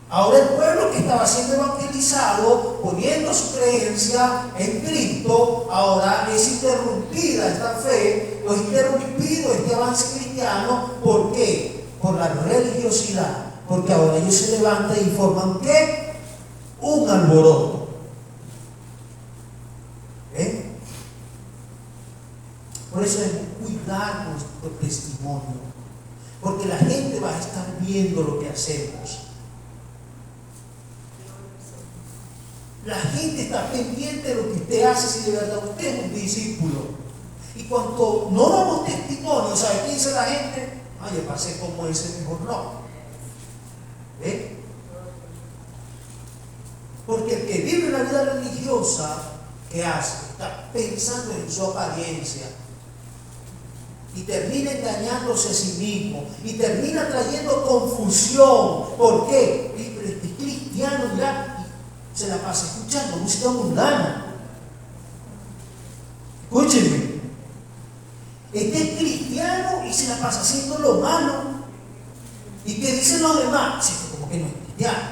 Ahora el pueblo que estaba siendo evangelizado, poniendo su creencia en Cristo, ahora es interrumpida esta fe, o es interrumpido este avance cristiano. ¿Por qué? Por la religiosidad. Porque ahora ellos se levantan y forman ¿qué? Un alboroto. Por eso debemos cuidar nuestro testimonio, porque la gente va a estar viendo lo que hacemos. La gente está pendiente de lo que usted hace, si de verdad usted es un discípulo. Y cuando no damos testimonio, ¿sabe qué dice la gente? Ay, yo pasé como ese, mejor no. Porque el que vive una vida religiosa, ¿qué hace? Está pensando en su apariencia. Y termina engañándose a sí mismo. Y termina trayendo confusión. ¿Por qué? Este cristiano, mira, se la pasa escuchando música mundana. Escúchenme. Este es cristiano y se la pasa haciendo lo malo. ¿Y qué dicen los demás? Sí, como que no es cristiano.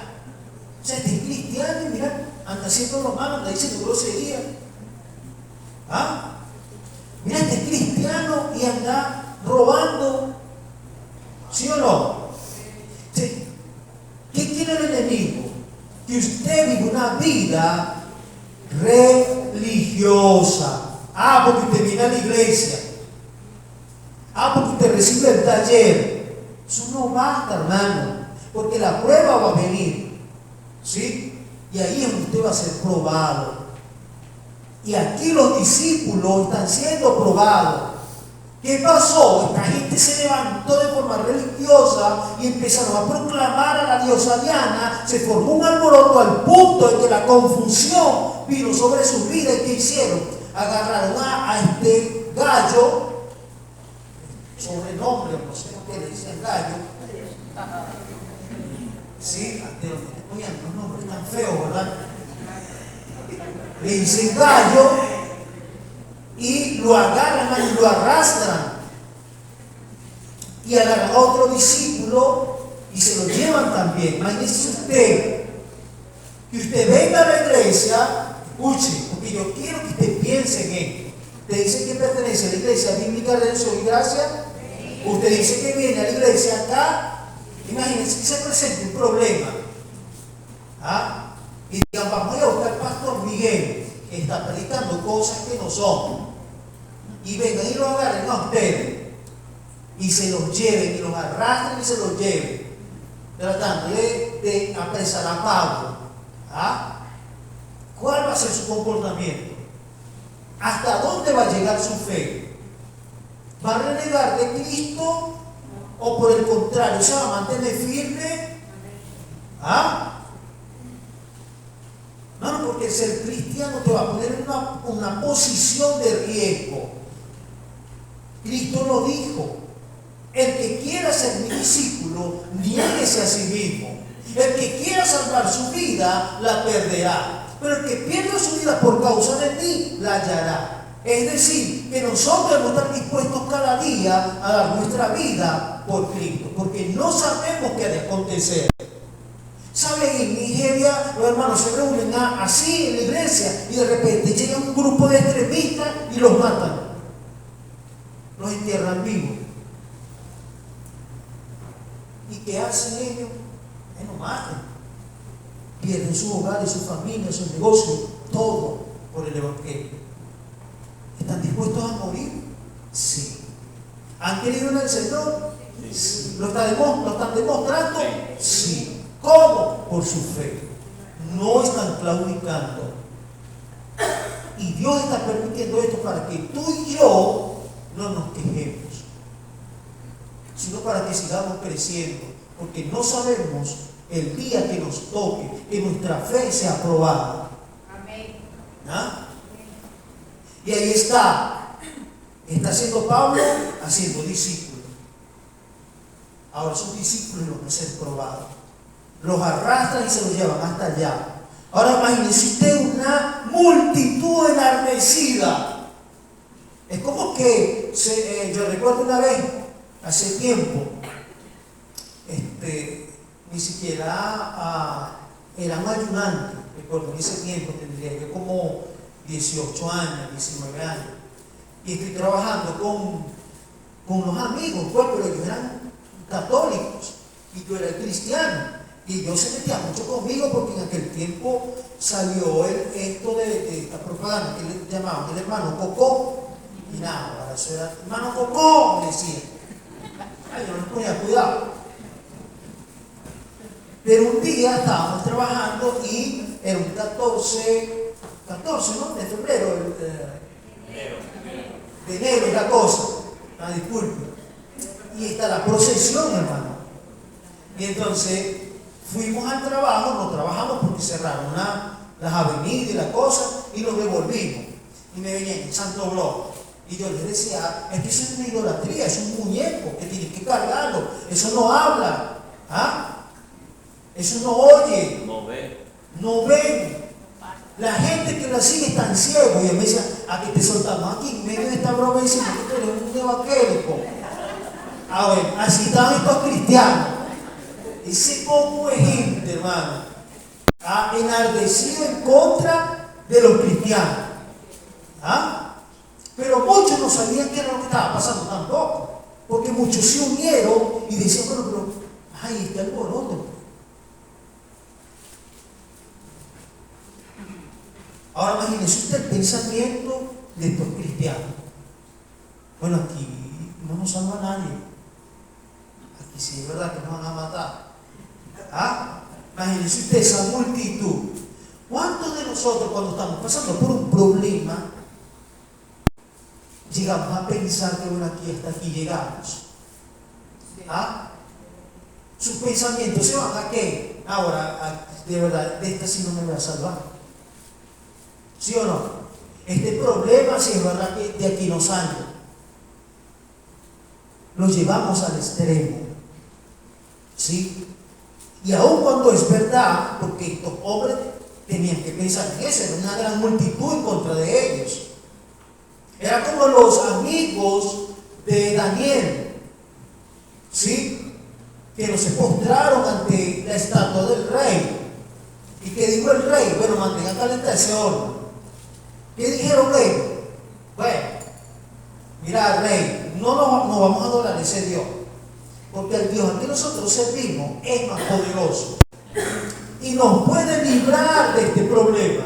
O sea, este es cristiano y mira, anda haciendo lo malo, anda diciendo grosería. ¿Ah? Mira, este es cristiano y anda robando. ¿Sí o no? ¿Sí? ¿Qué quiere el enemigo? Que usted vive una vida religiosa. Ah, porque usted viene a la iglesia. Ah, porque usted recibe el taller. Eso no basta, hermano, porque la prueba va a venir. ¿Sí? Y ahí es donde usted va a ser probado. Y aquí los discípulos están siendo probados. ¿Qué pasó? Esta gente se levantó de forma religiosa y empezaron a proclamar a la diosa Diana. Se formó un alboroto al punto de que la confusión vino sobre su vida. ¿Y qué hicieron? Agarraron a este gallo, sobrenombre, no sé qué le dicen gallo. Sí, oigan, los nombres tan feos, ¿verdad? Le dicen gallo y lo agarran y lo arrastran y agarran a otro discípulo y se lo llevan también. Imagínese usted que usted venga a la iglesia, escuche, porque yo quiero que usted piense en esto. Usted dice que pertenece a la iglesia bíblica Redención y Gracia. Usted dice que viene a la iglesia acá. Imagínense que se presente un problema. ¿Ah? Y digan, vamos a buscar al pastor Miguel, que está predicando cosas que no son. Y vengan y lo agarren a ustedes. Y se los lleven, y los arrastren y se los lleven. Tratando de apresar a Pablo. ¿Ah? ¿Cuál va a ser su comportamiento? ¿Hasta dónde va a llegar su fe? ¿Va a renegar de Cristo? ¿O por el contrario, se va a mantener firme? ¿Ah? No, porque ser cristiano te va a poner en una posición de riesgo. Cristo lo dijo: el que quiera ser mi discípulo, niéguese a sí mismo. El que quiera salvar su vida, la perderá. Pero el que pierda su vida por causa de mí, la hallará. Es decir, que nosotros debemos estar dispuestos cada día a dar nuestra vida por Cristo, porque no sabemos qué ha de acontecer. ¿Saben? En Nigeria los hermanos se reúnen así en la iglesia y de repente llega un grupo de extremistas y los matan. Los entierran vivos. ¿Y qué hacen ellos? Los matan. Pierden su hogar y su familia, sus negocios, todo por el evangelio. ¿Están dispuestos a morir? Sí. ¿Han querido en el Señor? Sí. ¿Lo están demostrando? Sí. ¿Cómo? Por su fe. No están claudicando. Y Dios está permitiendo esto para que tú y yo no nos quejemos, sino para que sigamos creciendo, porque no sabemos el día que nos toque, que nuestra fe sea aprobada. Amén. ¿Ah? Y ahí está haciendo Pablo, haciendo discípulos. Ahora sus discípulos van a ser probados. Los arrastran y se los llevan hasta allá. Ahora imagínense usted una multitud enardecida. Es como que, yo recuerdo una vez, hace tiempo, ni siquiera era un ayudante, recuerdo en ese tiempo, tendría yo como 18 años, 19 años, y estoy trabajando con los amigos, pues, pero ellos eran católicos y yo era cristiano. Y Dios se metía mucho conmigo porque en aquel tiempo salió esto de esta propaganda que le llamaban el hermano Cocó. Y nada, eso era hermano Cocó, me decían. Ay, yo no me ponía cuidado. Pero un día estábamos trabajando y era un 14, ¿no? De febrero, de enero es la cosa. Disculpe. Y está la procesión, hermano. Y entonces fuimos al trabajo, no trabajamos porque cerraron las avenidas y la cosa, y nos devolvimos. Y me venían en Santo Bloque. Y yo les decía, es que eso es una idolatría, es un muñeco que tienen que cargarlo, eso no habla, eso no oye, no ve. La gente que la sigue es tan ciego. Y él me decía, a que te soltamos aquí en medio de esta broma diciendo que tú eres un evangélico. A ver, así estaban estos cristianos. Ese poco de gente, hermano, ha enardecido en contra de los cristianos. Pero muchos no sabían qué era lo que estaba pasando tampoco. Porque muchos se unieron y decían, bueno, pero ahí está el alboroto. Ahora imagínense usted el pensamiento de estos cristianos. Bueno, aquí no nos salva nadie. Aquí sí es verdad que nos van a matar. Imagínense usted esa multitud. ¿Cuántos de nosotros cuando estamos pasando por un problema llegamos a pensar que bueno, aquí hasta aquí llegamos? Sus pensamientos se van a qué? Ahora, de verdad, de esta sí no me voy a salvar. ¿Sí o no? Este problema, sí es verdad que de aquí nos sale. Lo llevamos al extremo. ¿Sí? Y aun cuando es verdad, porque estos hombres tenían que pensar en eso, era una gran multitud en contra de ellos. Era como los amigos de Daniel, ¿sí? Que no se postraron ante la estatua del rey. ¿Y qué dijo el rey? Bueno, mantengan calentar ese horno. ¿Qué dijeron ellos? Bueno, mira, rey, no vamos a adorar a ese Dios, porque el Dios al que nosotros servimos es más poderoso y nos puede librar de este problema,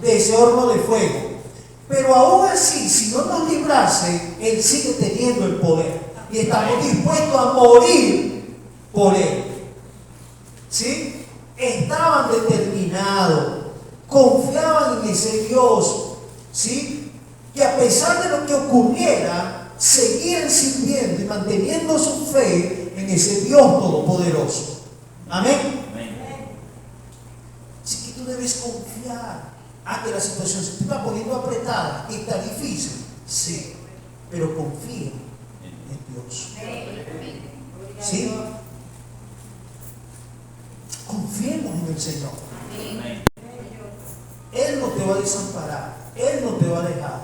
de ese horno de fuego. Pero aún así, si no nos librase, Él sigue teniendo el poder y estamos dispuestos a morir por Él. ¿Sí? Estaban determinados, confiaban en ese Dios, ¿sí? Que a pesar de lo que ocurriera, seguían sirviendo y manteniendo su fe en ese Dios todopoderoso. Amén. Así que tú debes confiar. Que la situación se te está poniendo apretada, que está difícil, sí, pero confía en Dios. ¿Sí? Confiemos en el Señor. Él no te va a desamparar, Él no te va a dejar.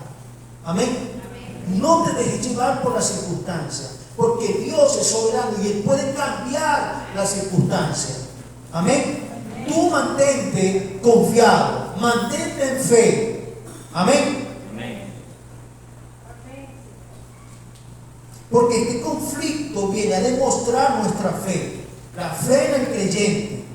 Amén. No te dejes llevar por las circunstancias, porque Dios es soberano y Él puede cambiar las circunstancias. Amén. Tú mantente confiado, mantente en fe. Amén. Porque este conflicto viene a demostrar nuestra fe, la fe en el creyente.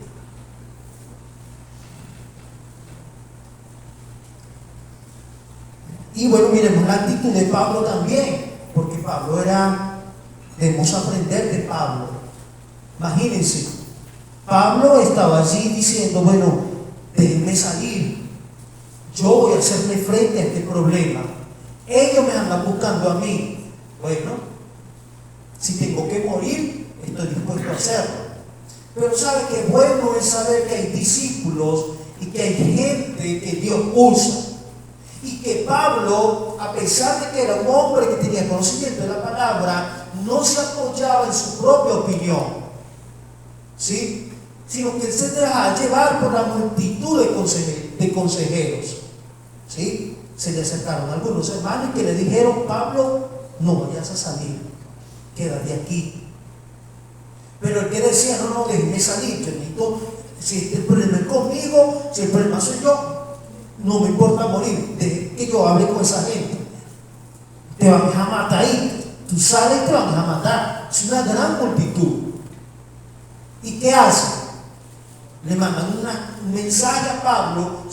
Y bueno, miremos la actitud de Pablo también, porque Pablo debemos aprender de Pablo. Imagínense. Pablo estaba allí diciendo, bueno, déjenme salir, yo voy a hacerle frente a este problema, ellos me andan buscando a mí, bueno, si tengo que morir, estoy dispuesto a hacerlo. Pero sabe que bueno es saber que hay discípulos y que hay gente que Dios usa, y que Pablo, a pesar de que era un hombre que tenía conocimiento de la palabra, no se apoyaba en su propia opinión, ¿sí? sino que él se dejaba llevar por la multitud de consejeros. ¿Sí? Se le acercaron algunos hermanos que le dijeron: Pablo, no vayas a salir, quédate aquí. Pero el que decía: no, déjeme salir, yo necesito, si el problema es conmigo, si el problema soy yo, no me importa morir, deje que yo hable con esa gente. Te van a matar ahí, tú sales y te van a matar. Es una gran multitud. ¿Y qué hace? Le mandan un mensaje a Pablo,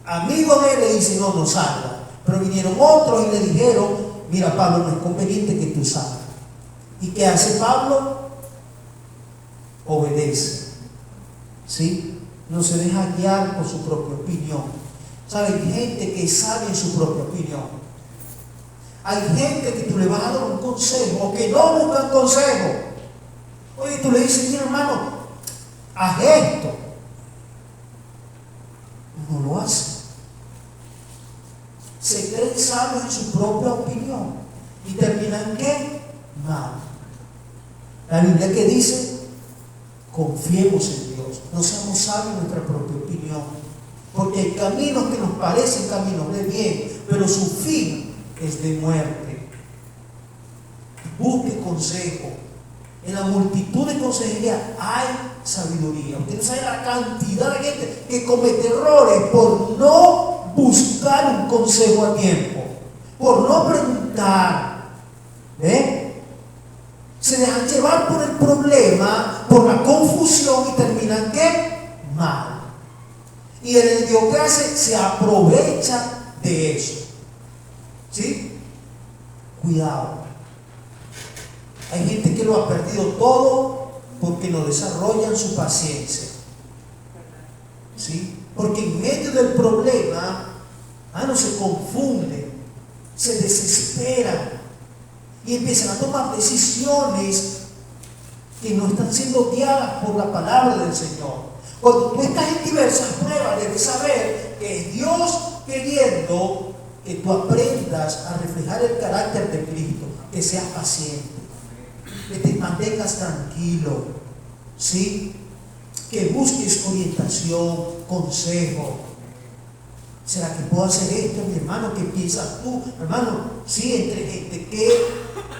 amigo de él, le dicen: no, no salga. Pero vinieron otros y le dijeron: mira, Pablo, no es conveniente que tú salgas. ¿Y qué hace Pablo? Obedece. ¿Sí? No se deja guiar por su propia opinión. ¿Saben? Hay gente que sabe en su propia opinión. Hay gente que tú le vas a dar un consejo o que no buscan consejo. Oye, tú le dices: mira, hermano, haz esto. No lo hace. Se creen sabios en su propia opinión y terminan ¿qué? Mal. La Biblia que dice: confiemos en Dios, no seamos sabios en nuestra propia opinión, porque hay caminos que nos parecen caminos de bien, pero su fin es de muerte. Busque consejo. En la multitud de consejería hay sabiduría. Usted no sabe la cantidad de gente que comete errores por no buscar un consejo a tiempo, por no preguntar. Se dejan llevar por el problema, por la confusión, y terminan ¿qué? Mal. Y el enemigo que hace, se aprovecha de eso. ¿Sí? Cuidado. Hay gente que lo ha perdido todo porque no desarrollan su paciencia. ¿Sí? Porque en medio del problema, no se confunden, se desesperan y empiezan a tomar decisiones que no están siendo guiadas por la palabra del Señor. Cuando tú estás en diversas pruebas, debes saber que es Dios queriendo que tú aprendas a reflejar el carácter de Cristo, que seas paciente, que te mantengas tranquilo, ¿sí? Que busques orientación, consejo. ¿Será que puedo hacer esto, mi hermano? ¿Qué piensas tú? Hermano, sí, entre gente que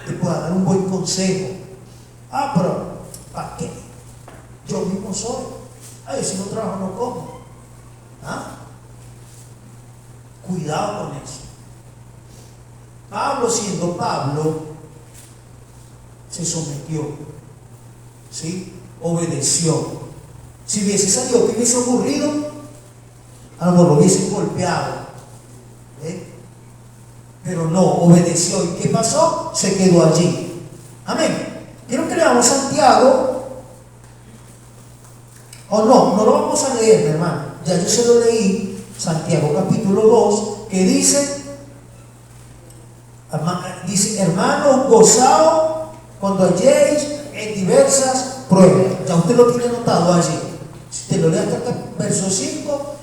te pueda dar un buen consejo. Pero ¿para qué? Yo mismo soy. Si no trabajo no como. Cuidado con eso. Pablo, siendo Pablo, se sometió, ¿sí? Obedeció. Si hubiese salido, ¿qué hubiese ocurrido? A lo mejor lo hubiesen golpeado. Pero no, obedeció. ¿Y qué pasó? Se quedó allí. Amén. Quiero que leamos Santiago. O no lo vamos a leer, mi hermano. Ya yo se lo leí. Santiago capítulo 2, que dice: hermanos, gozaos cuando halléis en diversas pruebas. Ya usted lo tiene anotado allí. Si usted lo lee hasta el verso 5,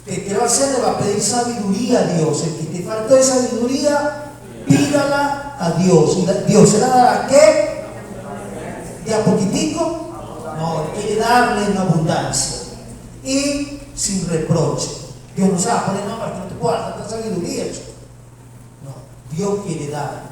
¿qué va a hacer? Le va a pedir sabiduría a Dios. El que te falta de sabiduría, pídala a Dios. ¿Y Dios se la dará qué? ¿De a poquitico? No, quiere darle en abundancia y sin reproche. Dios no se va a poner: no, para que no te pueda dar tanta sabiduría. No, Dios quiere dar.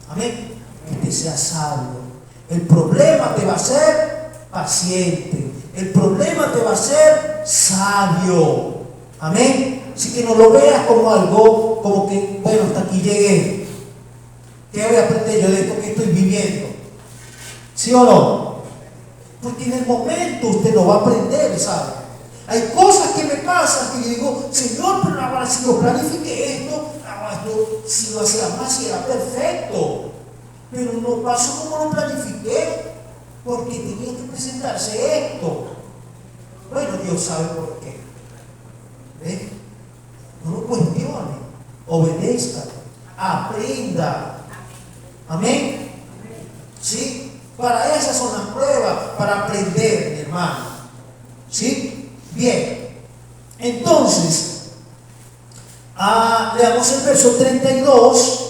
Amén. Que te sea sabio. El problema te va a hacer paciente. El problema te va a hacer sabio. Amén. Así que no lo veas como algo, como que, bueno, hasta aquí llegué. ¿Qué voy a aprender yo de esto que estoy viviendo? ¿Sí o no? Porque en el momento usted lo va a aprender, ¿sabe? Hay cosas que me pasan que yo digo: Señor, pero ahora si yo planifiqué esto, si lo hacía más, si era perfecto. Pero no pasó como lo planifiqué, porque tenía que presentarse esto. Bueno, Dios sabe por qué. No lo cuestione, obedezca, aprenda. Amén. ¿Sí? Para esas son las pruebas, para aprender, mi hermano. ¿Sí? Bien. Entonces, leamos el verso 32.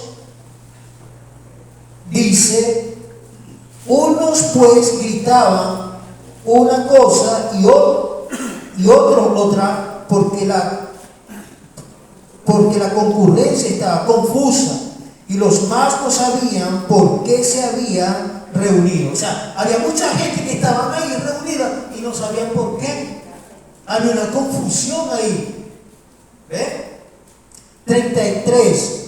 Dice: unos pues gritaban una cosa y otro otra, porque la concurrencia estaba confusa y los más no sabían por qué se habían reunido. O sea, había mucha gente que estaban ahí reunida y no sabían por qué. Había una confusión ahí. ¿Ve? 33.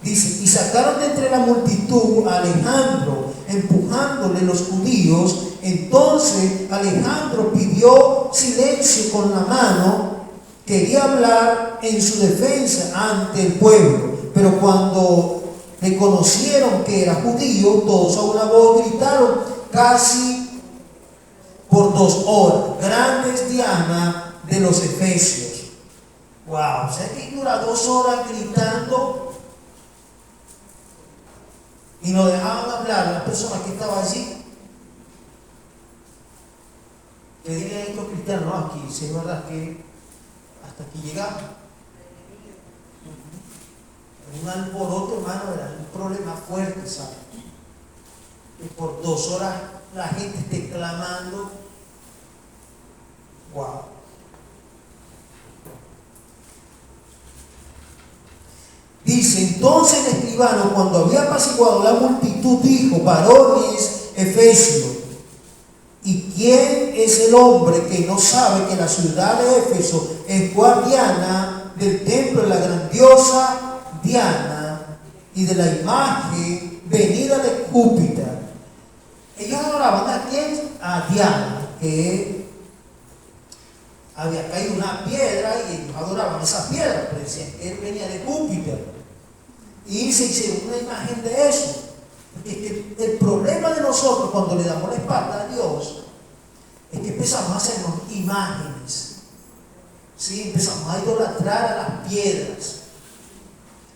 Dice, y sacaron de entre la multitud a Alejandro, empujándole los judíos. Entonces Alejandro pidió silencio con la mano, quería hablar en su defensa ante el pueblo, pero cuando reconocieron que era judío, todos a una voz gritaron casi por 2 horas, grande es Diana de los Efesios. Wow, o sea que dura 2 horas gritando y no dejaban hablar a las personas que estaban allí. Que dirían estos cristianos, no, aquí, si es verdad que hasta aquí llegamos. Un alboroto, hermano, era un problema fuerte, ¿sabes? Que por 2 horas la gente esté clamando. Wow. Dice, entonces el escribano, cuando había apaciguado la multitud, dijo, varones efesios, ¿y quién es el hombre que no sabe que la ciudad de Éfeso es guardiana del templo de la grandiosa Diana y de la imagen venida de Júpiter? Ellos adoraban ¿a quién? A Diana, que había caído una piedra y ellos adoraban esa piedra, pero decían que él venía de Júpiter. Y se hicieron una imagen de eso. Porque el problema de nosotros cuando le damos la espalda a Dios es que empezamos a hacernos imágenes. ¿Sí? Empezamos a idolatrar a las piedras.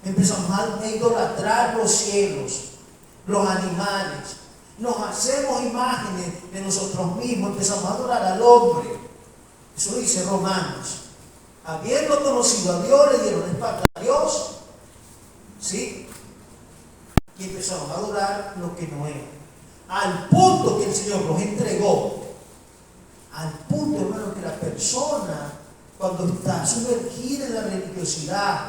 Empezamos a idolatrar los cielos, los animales. Nos hacemos imágenes de nosotros mismos. Empezamos a adorar al hombre. Eso dice Romanos. Habiendo conocido a Dios, le dieron la espalda a Dios. ¿Sí? Y empezamos a adorar lo que no era. Al punto que el Señor nos entregó. Al punto, hermano, que la persona, cuando está sumergida en la religiosidad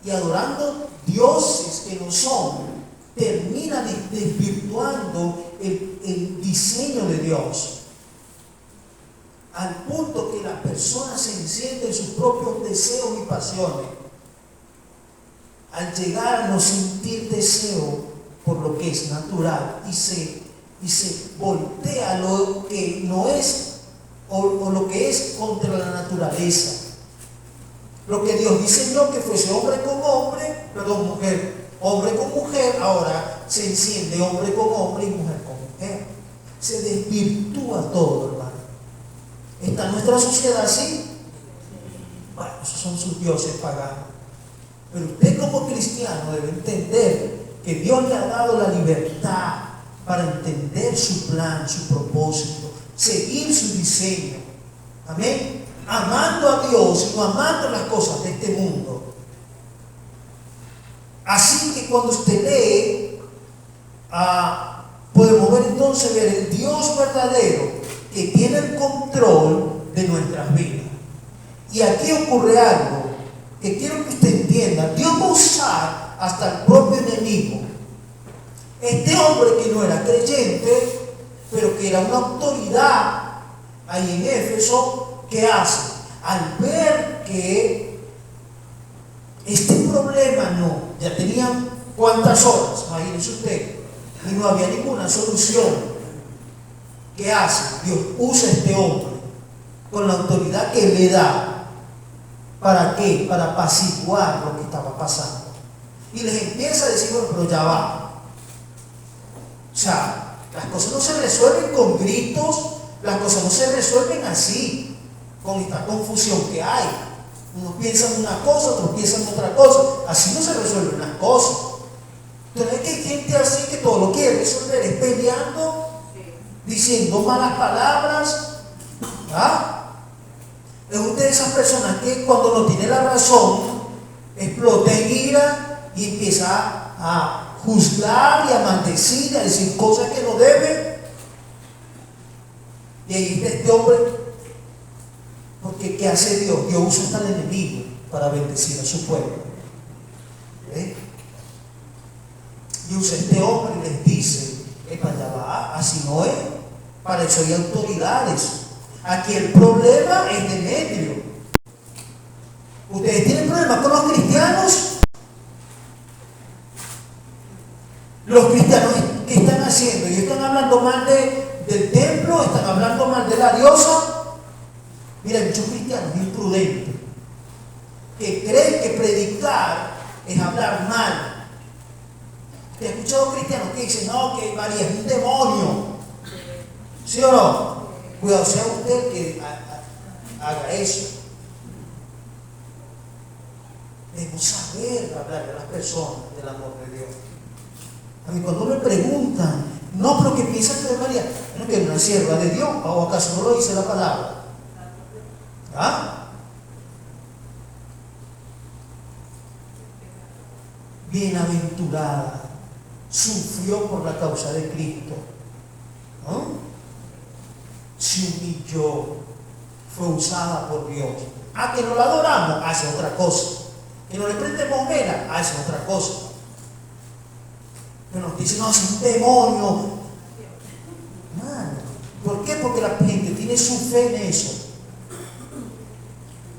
y adorando dioses que no son, termina desvirtuando el diseño de Dios. Al punto que la persona se enciende en sus propios deseos y pasiones. Al llegar a no sentir deseo por lo que es natural y se voltea lo que no es o lo que es contra la naturaleza. Lo que Dios diseñó que fuese hombre con hombre, perdón, hombre con mujer, ahora se enciende hombre con hombre y mujer con mujer. Se desvirtúa todo, hermano. ¿Está nuestra sociedad así? Bueno, esos son sus dioses paganos. Pero usted como cristiano debe entender que Dios le ha dado la libertad para entender su plan, su propósito, seguir su diseño. Amén. Amando a Dios y no amando las cosas de este mundo. Así que cuando usted lee, podemos ver entonces ver el Dios verdadero que tiene el control de nuestras vidas. Y aquí ocurre algo que quiero que usted entienda. Dios va a usar hasta el propio enemigo. Este hombre que no era creyente, pero que era una autoridad ahí en Éfeso, ¿qué hace? Al ver que este problema ya tenían cuántas horas, imagínense usted, y no había ninguna solución. ¿Qué hace? Dios usa a este hombre con la autoridad que le da. ¿Para qué? Para apaciguar lo que estaba pasando. Y les empieza a decir, bueno, pero ya va. O sea, las cosas no se resuelven con gritos, las cosas no se resuelven así, con esta confusión que hay. Unos piensan una cosa, otros piensan otra cosa. Así no se resuelven las cosas. Entonces que hay gente así que todo lo quiere resolver es peleando, diciendo malas palabras. ¿Ah? Es usted de esas personas que cuando no tiene la razón explota en ira y empieza a juzgar y a maldecir, a decir cosas que no debe. Y ahí está este hombre, porque ¿qué hace Dios? Dios usa hasta el enemigo para bendecir a su pueblo. Y usa este hombre y les dice, para allá va, así no es, para eso hay autoridades. Aquí el problema es Demetrio. ¿Ustedes tienen problemas con los cristianos? Los cristianos que están haciendo, y están hablando mal del templo, están hablando mal de la diosa. Mira, hay muchos cristianos imprudentes que creen que predicar es hablar mal. He escuchado cristianos que dicen, no, que María es un demonio. ¿Sí o no? Cuidado, sea usted que haga eso. Debemos saber hablar a las personas del amor de Dios. A mí cuando me preguntan, no, pero ¿qué piensas de María? No, que es una sierva de Dios, ¿o acaso no lo dice la palabra? ¿Ah? Bienaventurada, sufrió por la causa de Cristo, ¿no? Se humilló, fue usada por Dios. Que no la adoramos, hace otra cosa. Que no le prendemos vela, hace otra cosa. Que nos dice, no, es un demonio. Mano, ¿por qué? Porque la gente tiene su fe en eso.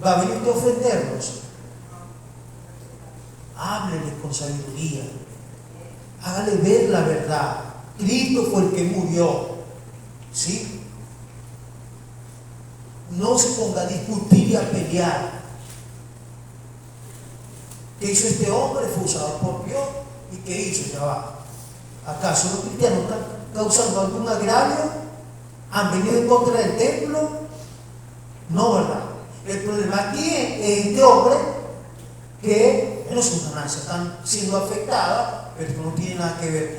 Va a venir a ofendernos. Háblenle con sabiduría. Hágale ver la verdad. Cristo fue el que murió. ¿Sí? No se ponga a discutir y a pelear. ¿Qué hizo este hombre? Fue usado por Dios. ¿Y qué hizo? Ya va. ¿Acaso los cristianos están causando algún agravio? ¿Han venido en contra del templo? No, ¿verdad? El problema aquí es este hombre que, bueno, sus ganancias están siendo afectadas, pero esto no tiene nada que ver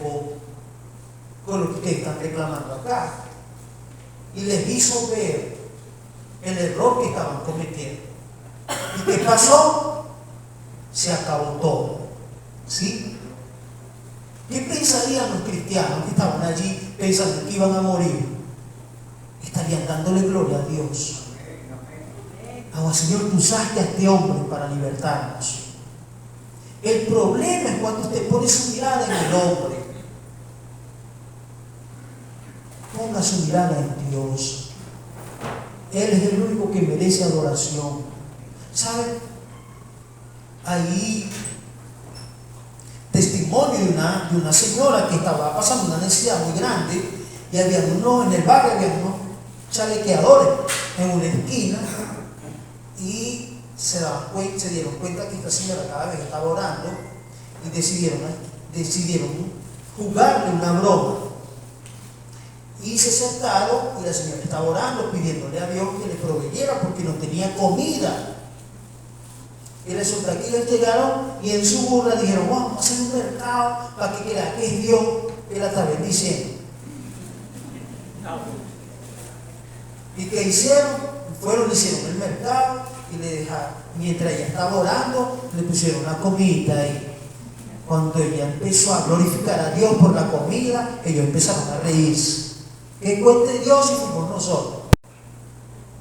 con lo que ustedes están reclamando acá. Y les hizo ver el error que estaban cometiendo. ¿Y qué pasó? Se acabó todo. ¿Sí? ¿Qué pensarían los cristianos que estaban allí pensando que iban a morir? Estarían dándole gloria a Dios. Ahora, Señor, tú usaste a este hombre para libertarnos. El problema es cuando usted pone su mirada en el hombre. Ponga su mirada en Dios. Él es el único que merece adoración. ¿Saben? Ahí testimonio de una señora que estaba pasando una necesidad muy grande y había en el barrio había unos chalequeadores en una esquina y se dieron cuenta que esta señora cada vez estaba orando y decidieron jugarle una broma y se sentaron y la señora estaba orando pidiéndole a Dios que le proveyera porque no tenía comida. Y resulta que ellos llegaron y en su burla dijeron, vamos a hacer un mercado para que crea que es Dios que la está bendiciendo. ¿Y qué hicieron? Hicieron el mercado y le dejaron, mientras ella estaba orando, le pusieron una comida y cuando ella empezó a glorificar a Dios por la comida, ellos empezaron a reírse. ¿Qué cuente Dios y fuimos nosotros?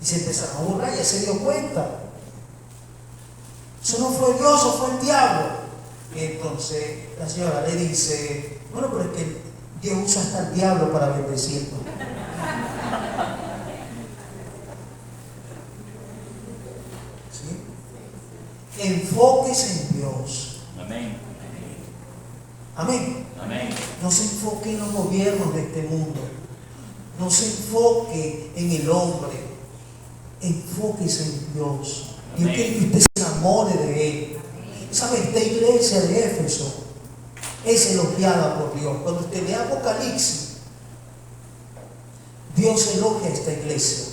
Y se empezaron a burlar y ella se dio cuenta. Eso no fue Dios, eso fue el diablo. Y entonces la señora le dice, bueno, pero es que Dios usa hasta el diablo para bendecirnos. ¿Sí? Enfóquese en Dios. Amén. Amén. Amén. No se enfoque en los gobiernos de este mundo. No se enfoque en el hombre. Enfóquese en Dios. Dios quiere que usted se enamore de Él. ¿Sabe? Esta iglesia de Éfeso es elogiada por Dios. Cuando usted lee Apocalipsis, Dios elogia a esta iglesia.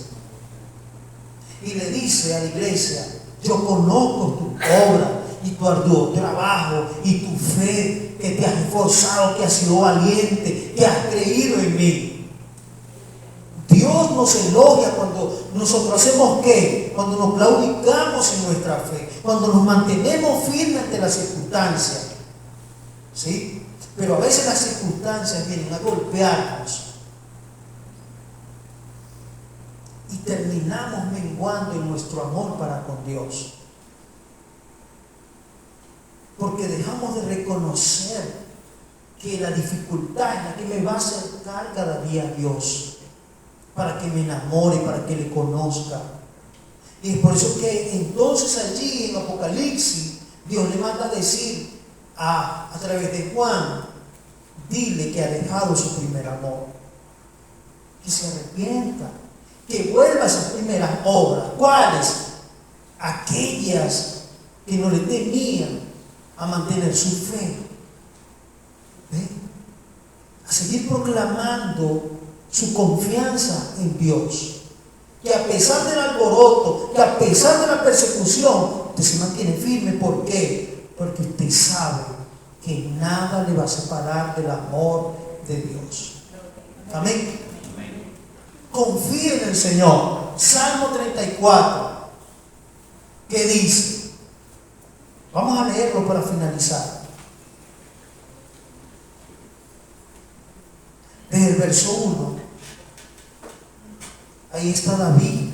Y le dice a la iglesia, yo conozco tu obra y tu arduo trabajo y tu fe, que te has esforzado, que has sido valiente, que has creído en mí. Dios nos elogia cuando nosotros hacemos ¿qué? Cuando nos claudicamos en nuestra fe, cuando nos mantenemos firmes ante las circunstancias. ¿Sí? Pero a veces las circunstancias vienen a golpearnos. y terminamos menguando en nuestro amor para con Dios. Porque dejamos de reconocer que la dificultad es la que me va a acercar cada día a Dios, para que me enamore, para que le conozca. Y es por eso que entonces allí en Apocalipsis Dios le manda a decir a través de Juan, dile que ha dejado su primer amor, que se arrepienta, que vuelva a esas primeras obras. ¿Cuáles? Aquellas que no le temían a mantener su fe, a seguir proclamando su confianza en Dios, que a pesar del alboroto, que a pesar de la persecución, usted se mantiene firme. ¿Por qué? Porque usted sabe que nada le va a separar del amor de Dios. Amén. Confíe en el Señor. Salmo 34, que dice, vamos a leerlo para finalizar. Desde el verso 1, ahí está David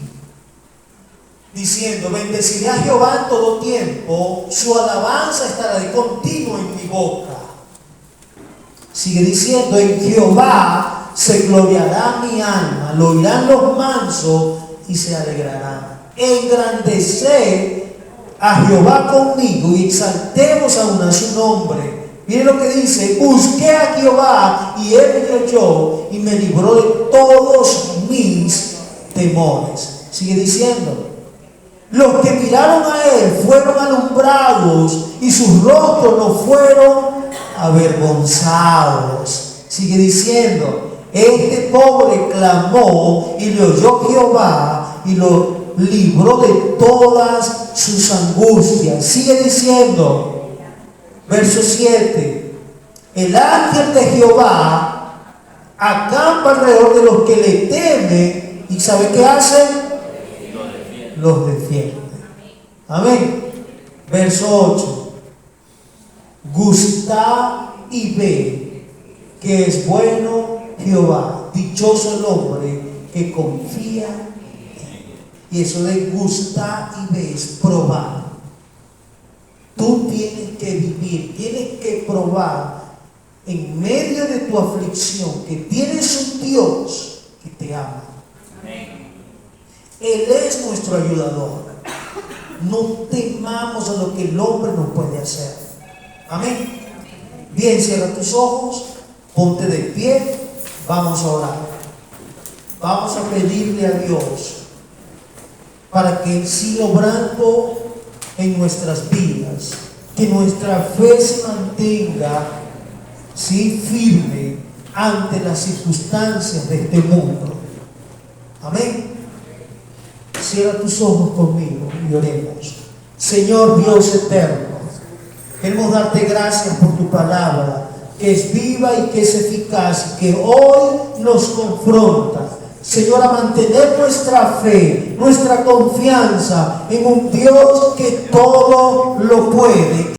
diciendo, bendeciré a Jehová en todo tiempo, su alabanza estará de continuo en mi boca. Sigue diciendo, en Jehová se gloriará mi alma, lo oirán los mansos y se alegrarán. Engrandeced a Jehová conmigo y exaltemos aún a su nombre. Miren lo que dice, busqué a Jehová y él me oyó y me libró de todos mis temores. Sigue diciendo, los que miraron a él fueron alumbrados y sus rostros no fueron avergonzados. Sigue diciendo, este pobre clamó y le oyó Jehová y lo libró de todas sus angustias. Sigue diciendo, verso 7, el ángel de Jehová acampa alrededor de los que le temen y ¿sabe qué hacen? Los defiende. Amén. Verso 8, gustad y ve que es bueno Jehová, dichoso el hombre que confía en él. Y eso de gustar y ve es probar. Tú tienes que vivir, tienes que probar en medio de tu aflicción que tienes un Dios que te ama. Él es nuestro ayudador. No temamos a lo que el hombre nos puede hacer. Amén. Bien, cierra tus ojos, ponte de pie, vamos a orar. Vamos a pedirle a Dios para que Él siga obrando en nuestras vidas, que nuestra fe se mantenga firme ante las circunstancias de este mundo. Amén. Cierra tus ojos conmigo y oremos. Señor Dios eterno, queremos darte gracias por tu palabra, que es viva y que es eficaz, y que hoy nos confronta, Señor, a mantener nuestra fe, nuestra confianza en un Dios que todo lo puede.